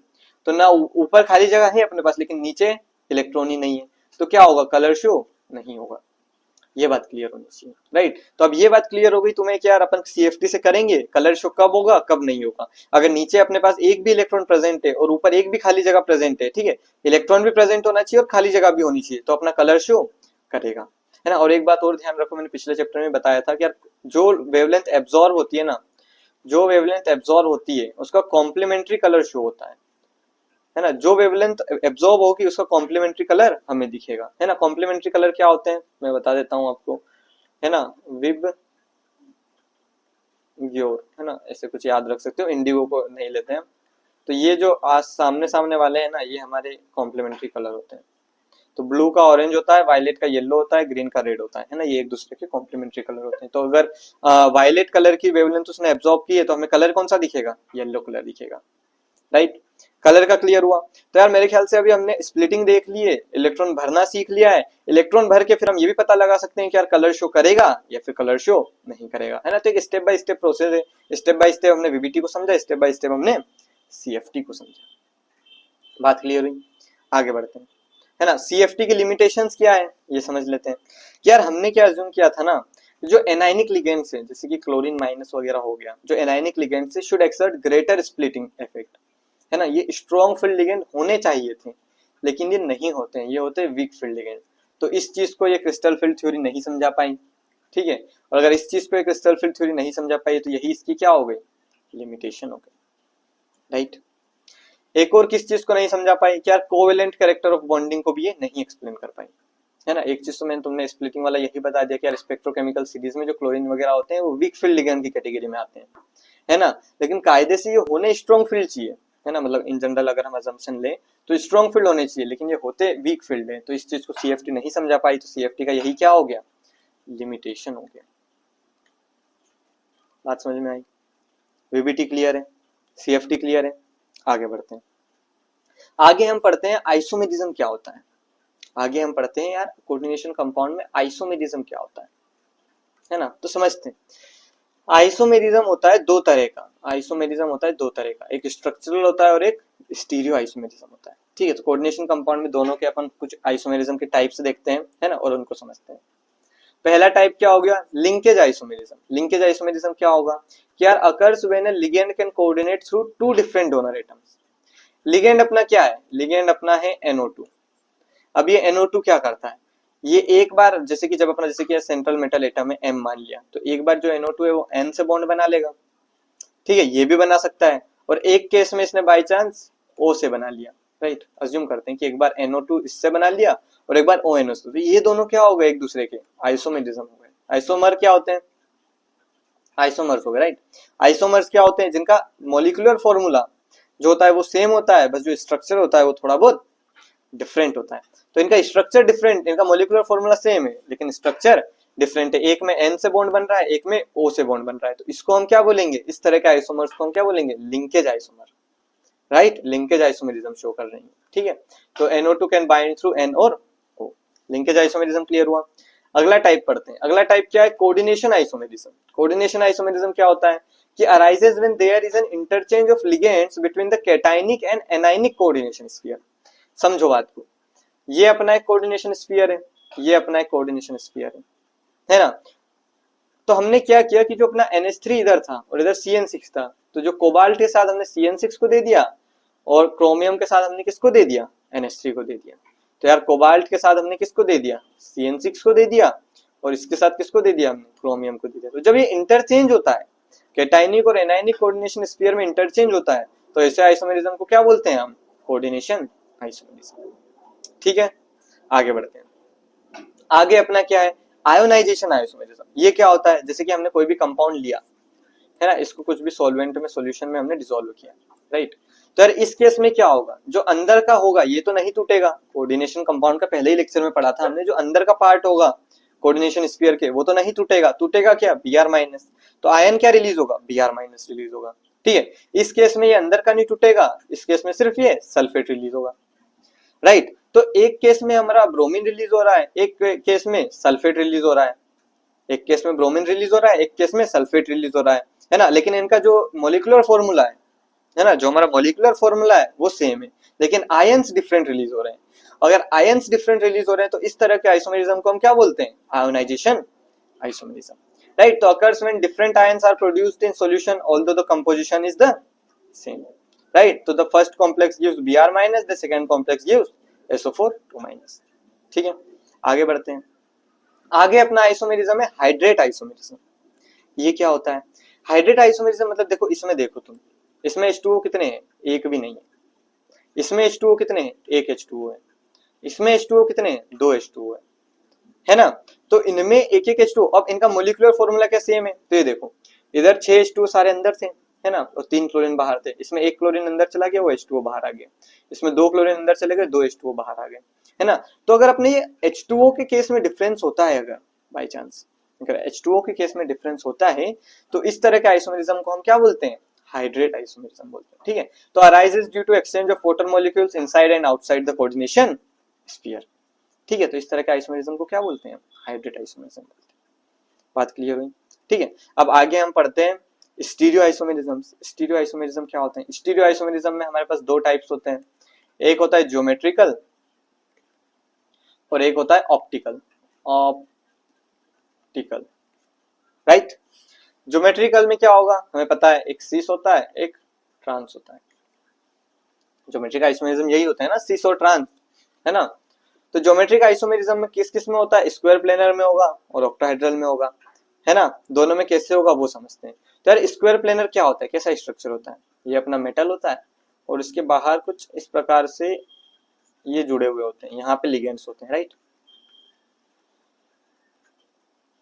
तो ना ऊपर खाली जगह है अपने पास लेकिन नीचे इलेक्ट्रॉन ही नहीं है, तो क्या होगा? कलर शो नहीं होगा। ये बात क्लियर होनी चाहिए, राइट। तो अब ये बात क्लियर हो गई तुम्हें कि यार अपन सीएफटी से करेंगे कलर शो कब होगा कब नहीं होगा। अगर नीचे अपने पास एक भी इलेक्ट्रॉन प्रेजेंट है और ऊपर एक भी खाली जगह प्रेजेंट है, ठीक है, इलेक्ट्रॉन भी प्रेजेंट होना चाहिए और खाली जगह भी होनी चाहिए, तो अपना कलर शो करेगा, है ना। और एक बात और ध्यान रखो, मैंने पिछले चैप्टर में बताया था कि यार जो वेवलेंथ एब्जॉर्ब होती है ना, जो वेवलेंथ एब्जॉर्ब होती है उसका कॉम्प्लीमेंट्री कलर शो होता है ना। जो वेवलेंथ एब्जॉर्ब होगी उसका कॉम्प्लीमेंट्री कलर हमें दिखेगा, है ना। कॉम्प्लीमेंट्री कलर क्या होते हैं मैं बता देता हूं आपको, है ना। विब ग्योर, है ना, ऐसे कुछ याद रख सकते हो, इंडिगो को नहीं लेते हैं। तो ये जो आज सामने सामने वाले हैं ना, ये हमारे कॉम्प्लीमेंट्री कलर होते हैं। तो ब्लू का ऑरेंज होता है, वायलेट का येलो होता है, ग्रीन का रेड होता है ना, ये एक दूसरे के कॉम्प्लीमेंट्री कलर होते हैं। तो अगर वायलेट कलर की वेवलेंथ उसने एब्जॉर्ब की है तो हमें कलर कौन सा दिखेगा? येलो कलर दिखेगा, राइट। कलर का क्लियर हुआ। तो यार मेरे ख्याल से अभी हमने स्प्लिटिंग देख ली है, इलेक्ट्रॉन भरना सीख लिया है। इलेक्ट्रॉन भर के फिर हम ये भी पता लगा सकते हैं कि यार कलर शो करेगा या फिर कलर शो नहीं करेगा, है ना। तो एक स्टेप बाय स्टेप प्रोसेस है, स्टेप बाय स्टेप हमने वीबीटी को समझा, स्टेप बाय स्टेप हमने सीएफटी को समझा। बात क्लियर हुई? आगे बढ़ते हैं, है ना। सीएफटी की लिमिटेशंस क्या है ये समझ लेते हैं। यार हमने क्या अज्यूम किया था ना, जो एनायनिक लिगेंड्स है जैसे कि क्लोरीन माइनस वगैरह हो गया, जो एनायनिक लिगेंड्स है should exert greater splitting effect, है ना। ये स्ट्रॉन्ग फील्ड लिगेंड होने चाहिए थे लेकिन ये नहीं होते हैं, ये होते हैं वीक फील्ड लिगेंड। तो इस चीज को ये क्रिस्टल फील्ड थ्योरी नहीं समझा पाई, ठीक है। और अगर इस चीज को क्रिस्टल फील्ड थ्योरी नहीं समझा पाई तो यही इसकी क्या हो गई? लिमिटेशन हो गई, राइट। एक और किस चीज को नहीं समझा पाई कि यार कोवेलेंट कैरेक्टर ऑफ बॉन्डिंग को भी ये नहीं एक्सप्लेन कर पाई, है ना। एक चीज तो मैंने तुमने स्प्लिटिंग वाला यही बता दिया कि यार स्पेक्ट्रोकेमिकल सीरीज में जो क्लोरीन वगैरह होते हैं वो वीक फील्ड लिगेंड की कैटेगरी में आते हैं, है ना। लेकिन कायदे से ये होने स्ट्रॉन्ग फील्ड चाहिए, है ना। मतलब इन जनरल अगर हम अजम्पशन लें तो स्ट्रॉन्ग फील्ड होने चाहिए, लेकिन ये होते वीक फील्ड है। तो इस चीज को सीएफटी नहीं समझा पाई, तो सीएफटी का यही क्या हो गया? लिमिटेशन हो गया। बात समझ में आई? वीबीटी क्लियर है, सीएफटी क्लियर है। आगे बढ़ते हैं। आगे हम पढ़ते हैं आइसोमेरिज्म क्या होता है। आगे हम पढ़ते हैं यार कोऑर्डिनेशन कंपाउंड में आइसोमेरिज्म क्या होता है ना। तो समझते हैं। आइसोमेरिज्म होता है दो तरह का, आइसोमेरिज्म होता है दो तरह का, एक स्ट्रक्चरल होता है और एक स्टीरियो आइसोमेरिज्म होता है, ठीक है। तो कोऑर्डिनेशन कंपाउंड में दोनों के अपन कुछ आइसोमेरिज्म के टाइप्स देखते हैं, है ना, और उनको समझते हैं। पहला टाइप क्या हो गया? Linkage isomerism. लिंकेज आइसोमेरिज्म क्या होगा कि यार occurs when a ligand can coordinate through two different donor atoms. Ligand अपना क्या है? लिगेंड अपना है NO2। अब ये NO2 क्या करता है? ये एक बार जैसे कि जब अपना जैसे कि सेंट्रल मेटल एटम है M मान लिया, तो एक बार जो NO2 है वो N से बॉन्ड बना लेगा, ठीक है, ये भी बना सकता है। और एक केस में इसने बाय चांस O से बना लिया, राइट। अज्यूम करते हैं कि एक बार NO2 इससे बना लिया और एक बार ONO से, तो ये दोनों क्या हो गए? एक दूसरे के आइसोमेरिज्म हो गए। आइसोमर क्या होते हैं? आइसोमर्स हो गए, राइट। आइसोमर्स क्या होते हैं? जिनका मॉलिक्यूलर फॉर्मूला जो होता है वो सेम होता है, बस जो स्ट्रक्चर होता है वो थोड़ा बहुत डिफरेंट होता है। तो इनका स्ट्रक्चर डिफरेंट, इनका मॉलिक्यूलर फॉर्मूला सेम है लेकिन स्ट्रक्चर डिफरेंट है। एक में N से बॉन्ड बन रहा है, एक में O से बॉन्ड बन रहा है, तो इसको हम क्या बोलेंगे? इस तरह के आइसोमर्स को हम क्या बोलेंगे? Linkage isomer, right. Linkage isomerism show कर रही है, ठीक है। तो NO2 can bind through N और O, लिंकेज आइसोमेरिज्म क्लियर हुआ। अगला टाइप पढ़ते हैं। अगला टाइप क्या है? Coordination isomerism. कोऑर्डिनेशन आइसोमेरिज्म क्या होता है कि arises when there is an interchange of ligands between the cationic and anionic coordination sphere। समझो बात को, ये अपना एक कोऑर्डिनेशन स्फीयर है, ये अपना एक कोऑर्डिनेशन स्फीयर है ना। तो हमने क्या किया कि जो अपना NH3 इधर था और इधर CN6 था, तो जो कोबाल्ट के साथ हमने CN6 को दे दिया और क्रोमियम के साथ हमने किसको दे दिया, NH3 को दे दिया। तो यार कोबाल्ट के साथ हमने किसको दे दिया, CN6 को दे दिया और इसके साथ किसको दे दिया हमने, क्रोमियम को दे दिया। तो जब ये इंटरचेंज होता है, कैटायनिक और एनायनिक कोऑर्डिनेशन स्फीयर में इंटरचेंज होता है, तो ऐसे आइसोमेरिज्म को क्या बोलते हैं हम, कोऑर्डिनेशन आइसोमेरिज्म। ठीक है, आगे बढ़ते हैं। आगे अपना क्या है, आयोनाइजेशन आइसोमेरिज्म। ये क्या होता है, जैसे कि हमने कोई भी कंपाउंड लिया है ना, इसको कुछ भी सॉल्वेंट में, सॉल्यूशन में हमने डिसॉल्व किया, राइट। तो यार इस केस में क्या होगा, जो अंदर का होगा ये तो नहीं टूटेगा, कोऑर्डिनेशन कंपाउंड का पहले ही लेक्चर में पढ़ा था हमने, जो अंदर का पार्ट होगा कोऑर्डिनेशन स्फीयर के वो तो नहीं टूटेगा, टूटेगा क्या, Br माइनस। तो आयन क्या रिलीज होगा, Br माइनस रिलीज होगा। ठीक है, इस केस में ये अंदर का नहीं टूटेगा, इस केस में सिर्फ ये सल्फेट रिलीज होगा, राइट। तो एक केस में हमारा ब्रोमीन रिलीज हो रहा है, एक केस में सल्फेट रिलीज हो रहा है, एक केस में ब्रोमीन रिलीज हो रहा है, एक केस में सल्फेट रिलीज हो रहा है ना। लेकिन इनका जो मोलिकुलर फॉर्मूला है ना, जो हमारा मोलिकुलर फॉर्मूला है वो सेम है, लेकिन आयंस डिफरेंट रिलीज हो रहे हैं। अगर आयंस डिफरेंट रिलीज हो रहे हैं तो इस तरह के आइसोमेरिज्म को हम क्या बोलते हैं, आयोनाइजेशन आइसोमेरिज्म, राइट। तो occurs when different ions are produced in solution although the composition is the same, right. तो the first complex gives Br minus, the second complex gives SO4 2 minus। ठीक है, आगे बढ़ते हैं। आगे अपना आइसोमेरिज्म है हाइड्रेट आइसोमेरिज्म। ये क्या होता है, हाइड्रेट आइसोमेरिज्म मतलब देखो, इसमें देखो तुम, इसमें H2O कितने हैं, एक भी नहीं है। इसमें H2O कितने हैं, एक H2O है। इसमें H2O कितने हैं, दो H2O है ना। तो इनमें एक एक H2O, अब इनका मोलिकुलर फॉर्मूला क्या सेम है, तो ये देखो इधर 6 H2O सारे अंदर थे है ना, और 3 क्लोरीन बाहर थे। इसमें एक क्लोरीन अंदर चला गया, वो H2O बाहर आ गया। इसमें 2 क्लोरीन अंदर चले गए, 2 H2O बाहर आ गए, है ना। तो अगर अपने ये H2O के केस में डिफरेंस होता है, अगर बाई चांस अगर H2O के केस में डिफरेंस होता है, तो इस तरह के आइसोमेरिज्म को हम क्या बोलते हैं, हाइड्रेट आइसोमेरिज्म बोलते हैं। ठीक है, तो arises due to exchange of water molecules inside and outside the coordination sphere. ठीक है, तो इस तरह के आइसोमेरिज्म को क्या बोलते हैं, हाइड्रेट आइसोमेरिज्म बोलते हैं। बात क्लियर हुई। ठीक है, अब आगे हम पढ़ते हैं स्टीरियो आइसोमेरिज्म। स्टीरियो आइसोमेरिज्म क्या होते हैं, स्टीरियो आइसोमेरिज्म में हमारे पास दो टाइप्स होते हैं, एक होता है ज्योमेट्रिकल और एक होता है ऑप्टिकल। Optical, right. ज्योमेट्रिकल में क्या होगा हमें पता है, एक सिस होता है, एक ट्रांस होता है। ज्योमेट्रिक आइसोमेरिज्म यही होता है ना, सिस और ट्रांस, है ना। तो ज्योमेट्रिक आइसोमेरिज्म में किस किस में होता है, स्क्वायर प्लेनर में होगा और ऑक्टाहेड्रल में होगा, है ना। दोनों में कैसे होगा वो समझते हैं। तो यार स्क्वायर प्लेनर क्या होता है, कैसा स्ट्रक्चर होता है, ये अपना मेटल होता है और इसके बाहर कुछ इस प्रकार से ये जुड़े हुए होते हैं, यहाँ पे लिगेंड्स होते हैं, राइट।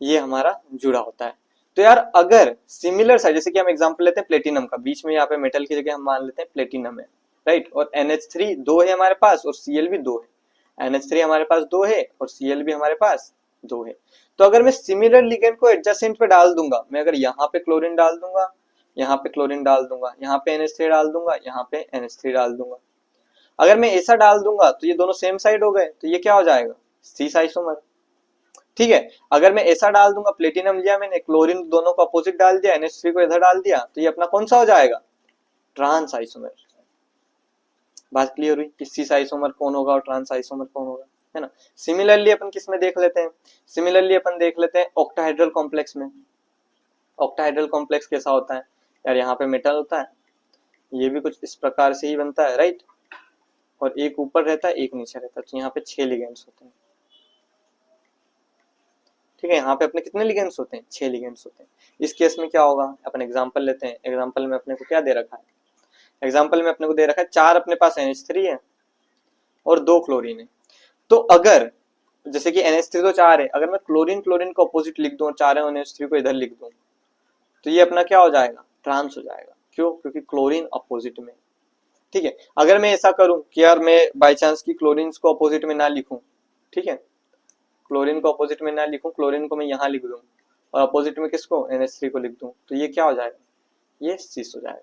ये हमारा जुड़ा होता है। तो यार अगर सिमिलर साइज, जैसे कि हम एग्जांपल लेते हैं प्लेटिनम का, बीच में यहाँ पे मेटल की जगह हम मान लेते हैं प्लेटिनम है, राइट। और NH3 दो है हमारे पास और Cl भी दो है। NH3 हमारे पास दो है और Cl भी हमारे पास दो है। तो अगर मैं सिमिलर लिगेंड को एडजेसेंट पे डाल दूंगा, मैं अगर यहाँ पे क्लोरीन डाल दूंगा, यहाँ पे क्लोरीन डाल दूंगा, यहाँ पे NH3 डाल दूंगा, यहाँ पे NH3 डाल दूंगा, अगर मैं ऐसा डाल दूंगा तो ये दोनों सेम साइड हो गए, तो ये क्या हो जाएगा, सिस आइसोमर। ठीक है, अगर मैं ऐसा डाल दूंगा, प्लेटिनम लिया मैंने, क्लोरीन दोनों को अपोजिट डाल दिया, NH3 को इधर डाल दिया, तो ये अपना कौन सा हो जाएगा, ट्रांस आइसोमर। बात क्लियर हुई कि सिस आइसोमर कौन होगा और ट्रांस आइसोमर कौन होगा, है ना। सिमिलरली अपन किस में देख लेते हैं, सिमिलरली अपन देख लेते हैं ऑक्टाहेड्रल कॉम्प्लेक्स में। ऑक्टाहेड्रल कॉम्प्लेक्स कैसा होता है यार, यहाँ पे मेटल होता है, ये भी कुछ इस प्रकार से ही बनता है, राइट। और एक ऊपर रहता है, एक नीचे रहता है, तो यहाँ पे 6 लिगेंड्स होते हैं। ठीक है, यहाँ पे अपने कितने लिगेंड्स होते हैं, 6 लिगेंड्स होते हैं। इस केस में क्या होगा, अपन एग्जांपल लेते हैं। एग्जांपल में अपने को क्या दे रखा है, एग्जांपल में अपने को दे रखा है 4 अपने पास NH3 है और 2 क्लोरीन है। तो अगर जैसे कि NH3 तो 4 है, अगर मैं क्लोरीन क्लोरीन को अपोजिट लिख दूं और 4 NH3 को इधर लिख दूं, तो ये अपना क्या हो जाएगा, ट्रांस हो जाएगा। क्यों, क्योंकि क्लोरीन अपोजिट में। ठीक है, अगर मैं ऐसा करूं कि यार मैं बाई चांस की क्लोरीन को अपोजिट में ना लिखूं, ठीक है, क्लोरीन को अपोजिट में ना लिखूं, क्लोरीन को मैं यहाँ लिख दूं और अपोजिट में किसको, NH3 को लिख दूं, तो ये क्या हो जाएगा, ये सिस हो जाएगा।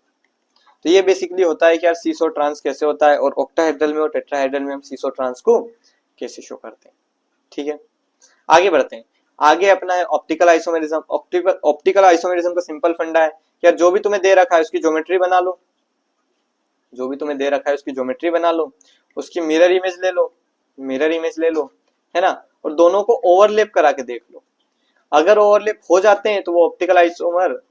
तो ये बेसिकली होता है कि यार सिस और ट्रांस कैसे होता है, और ऑक्टाहेड्रल में और टेट्राहेड्रल में हम सिस और ट्रांस को कैसे शो करते हैं। ठीक है, आगे बढ़ते हैं। आगे अपना है ऑप्टिकल आइसोमेरिज्म। ऑप्टिकल आइसोमेरिज्म का सिंपल फंडा है कि यार जो भी तुम्हें दे रखा है उसकी ज्योमेट्री बना लो, जो भी तुम्हें दे रखा है उसकी ज्योमेट्री बना लो, उसकी मिरर इमेज ले लो, मिरर इमेज ले लो, है ना, और दोनों को ओवरलैप करा के देख लो। अगर ओवरलैप हो जाते हैं तो वो optical isomer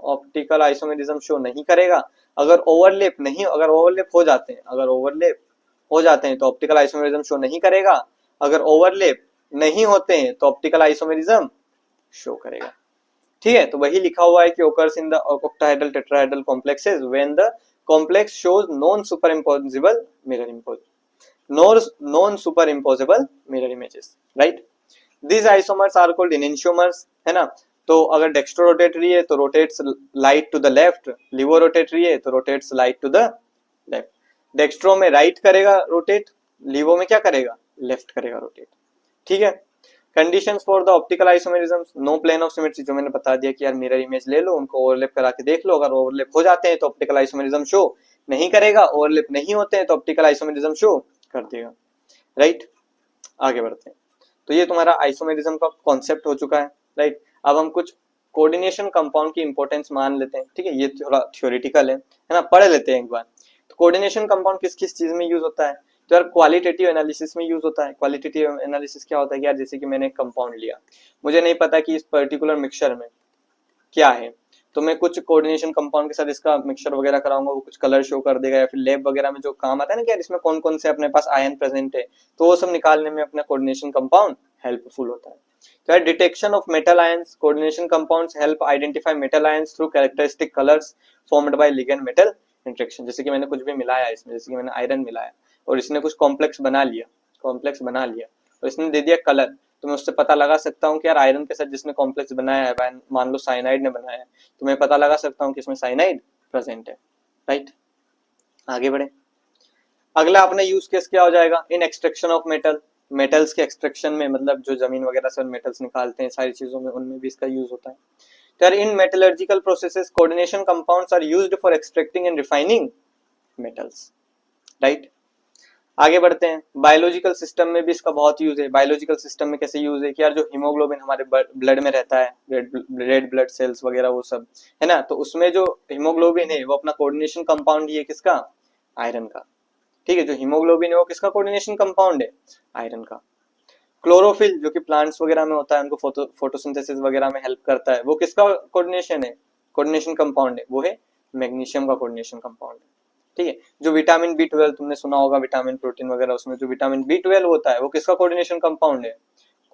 optical isomerism show नहीं करेगा। अगर ओवरलैप हो जाते हैं तो ऑप्टिकल आइसोमेरिज्म शो नहीं करेगा। अगर ओवरलैप नहीं होते हैं तो ऑप्टिकल आइसोमेरिज्म शो करेगा। ठीक है, तो वही लिखा हुआ है कि occurs in the octahedral tetrahedral complexes when the complex shows non-superimposable mirror images, right? These isomers are called enantiomers, है ना। तो अगर डेक्स्ट्रो रोटेटरी है तो rotates light to the left, levo rotatory है तो rotates light to the left. Dextro में right करेगा रोटेट, लिवो में क्या करेगा, लेफ्ट करेगा रोटेट। ठीक है, conditions for the optical isomerism, no plane of symmetry, जो मैंने बता दिया कि यार मिरर इमेज ले लो, उनको ओवरलैप करा के देख लो, अगर ओवरलैप हो जाते हैं तो ऑप्टिकल आइसोमेरिज्म शो नहीं करेगा, ओवरलैप नहीं होते हैं तो ऑप्टिकल आइसोमेरिज्म शो कर देगा, राइट। आगे बढ़ते हैं। तो ये तुम्हारा आइसोमेरिज्म का कॉन्सेप्ट हो चुका है, राइट। अब हम कुछ कोऑर्डिनेशन कंपाउंड की इंपॉर्टेंस मान लेते हैं, ठीक है, ये थोड़ा थ्योरेटिकल है ना, पढ़ लेते हैं एक बार। तो कोऑर्डिनेशन कंपाउंड किस किस चीज में यूज होता है, तो यार क्वालिटेटिव एनालिसिस में यूज होता है। क्वालिटेटिव एनालिसिस क्या होता है कि यार जैसे कि मैंने एक कंपाउंड लिया, मुझे नहीं पता कि इस पर्टिकुलर मिक्सचर में क्या है, तो मैं कुछ कोऑर्डिनेशन कंपाउंड के साथ इसका मिक्सचर वगैरह कराऊंगा, वो कुछ कलर शो कर देगा, या फिर लैब वगैरह में जो काम आता है ना कि यार इसमें कौन कौन से अपने पास आयन प्रेजेंट है, तो वो सब निकालने में अपना कोऑर्डिनेशन कंपाउंड हेल्पफुल होता है। तो यार detection of metal ions, coordination compounds help identify metal ions through characteristic colours formed by ligand metal interaction. जैसे कि मैंने कुछ भी मिलाया इसमें, जैसे कि मैंने आयरन मिलाया और इसने कुछ कॉम्प्लेक्स बना लिया और इसने दे दिया कलर, तो मैं उससे पता लगा सकता हूँ कि यार आयरन के साथ जिसने कॉम्प्लेक्स बनाया है, मान लो साइनाइड ने बनाया है, तो मैं पता लगा सकता हूँ कि इसमें साइनाइड प्रेजेंट है, राइट। आगे बढ़े। अगला अपना यूज केस क्या हो जाएगा, in extraction of metal, metals के एक्सट्रैक्शन में, मतलब जो जमीन वगैरह से मेटल्स निकालते हैं सारी चीजों में, उनमें भी इसका यूज होता है। तो यार in metallurgical processes coordination compounds are used for extracting and refining metals, right. आगे बढ़ते हैं। बायोलॉजिकल सिस्टम में भी इसका बहुत यूज है। बायोलॉजिकल सिस्टम में कैसे यूज है कि यार जो हीमोग्लोबिन हमारे ब्लड में रहता है, रेड ब्लड सेल्स वगैरह वो सब है ना, तो उसमें जो हीमोग्लोबिन है वो अपना कोऑर्डिनेशन कंपाउंड ही है, किसका, आयरन का। ठीक है, जो हीमोग्लोबिन है वो किसका कोऑर्डिनेशन कंपाउंड है, आयरन का। क्लोरोफिल जो कि प्लांट्स वगैरह में होता है, उनको फोटोसिंथेसिस वगैरह में हेल्प करता है, वो किसका कोऑर्डिनेशन है, कोऑर्डिनेशन कंपाउंड है, वो है मैग्नीशियम का कोऑर्डिनेशन कंपाउंड है। ठीक है, जो विटामिन B12 तुमने सुना होगा, विटामिन प्रोटीन वगैरह, उसमें जो विटामिन B12 होता है वो किसका कोऑर्डिनेशन कंपाउंड है,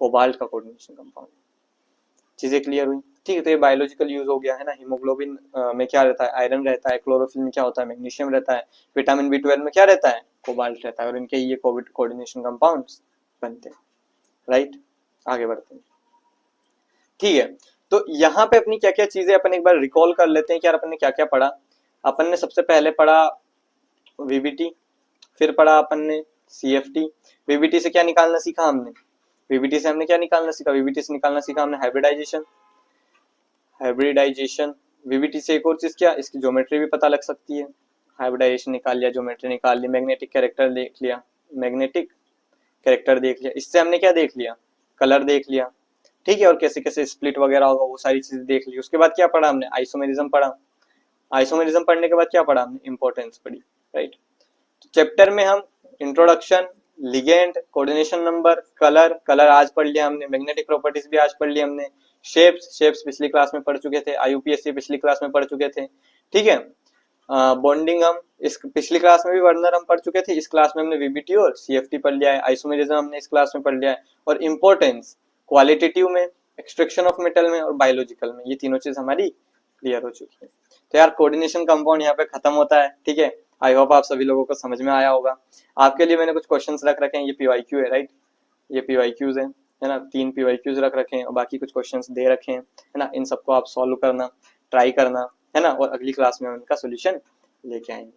कोबाल्ट का कोऑर्डिनेशन कंपाउंड है। चीजें क्लियर हुई। ठीक है, तो ये बायोलॉजिकल यूज हो गया है ना। हीमोग्लोबिन में क्या रहता है, आयरन रहता है, क्लोरोफिल में क्या होता है, मैग्नीशियम रहता है, विटामिन B12 में क्या रहता है, कोबाल्ट रहता है, और इनके ये कोऑर्डिनेशन कंपाउंड्स बनते हैं, राइट। आगे बढ़ते हैं। ठीक है, तो यहाँ पे अपनी क्या क्या चीजें अपन एक बार रिकॉल कर लेते हैं कि यार अपन ने क्या क्या पढ़ा। अपन ने सबसे पहले पढ़ा VBT, फिर पढ़ा अपन ने CFT। VBT से क्या निकालना सीखा हमने, VBT से हमने क्या निकालना सीखा, VBT से निकालना सीखा हमने हाइब्रिडाइजेशन। VBT से एक और चीज क्या, इसकी ज्योमेट्री भी पता लग सकती है। हाइब्रिडाइजेशन निकाल लिया, ज्योमेट्री निकाल ली, मैग्नेटिक कैरेक्टर देख लिया, इससे हमने क्या देख लिया, कलर देख लिया। ठीक है, और कैसे कैसे स्प्लिट वगैरह होगा वो सारी चीजें देख ली। उसके बाद क्या पढ़ा हमने, आइसोमेरिज्म पढ़ा। आइसोमेरिज्म पढ़ने के बाद क्या पढ़ा हमने, इंपॉर्टेंस पढ़ी, राइट। चैप्टर में हम introduction, ligand, coordination number, colour आज पढ़ लिया हमने, मैग्नेटिक प्रॉपर्टीज भी आज पढ़ लिया हमने, शेप्स पिछली क्लास में पढ़ चुके थे, IUPAC पिछली क्लास में पढ़ चुके थे। ठीक है, बॉन्डिंग हम इस पिछली क्लास में भी वर्नर हम पढ़ चुके थे, इस क्लास में हमने VBT और CFT पढ़ लिया है। आइसोमेरिज्म हमने इस क्लास में पढ़ लिया है, और इंपॉर्टेंस क्वालिटेटिव में, एक्सट्रैक्शन ऑफ मेटल में और बायोलॉजिकल में, ये तीनों चीज हमारी क्लियर हो चुकी है। तो यार कोऑर्डिनेशन कंपाउंड यहाँ पे खत्म होता है। ठीक है, आई होप आप सभी लोगों को समझ में आया होगा। आपके लिए मैंने कुछ क्वेश्चंस रख रखे हैं, ये PYQ है, राइट, ये PYQs है ना, 3 PYQs रख रखे हैं और बाकी कुछ क्वेश्चंस दे रखे हैं, है ना। इन सबको आप सॉल्व करना, ट्राई करना, है ना, और अगली क्लास में हम इनका सोल्यूशन लेके आएंगे।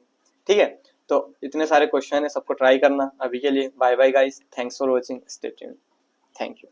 ठीक है, तो इतने सारे क्वेश्चन है, सबको ट्राई करना। अभी के लिए bye bye guys, thanks for watching, stay tuned, thank you.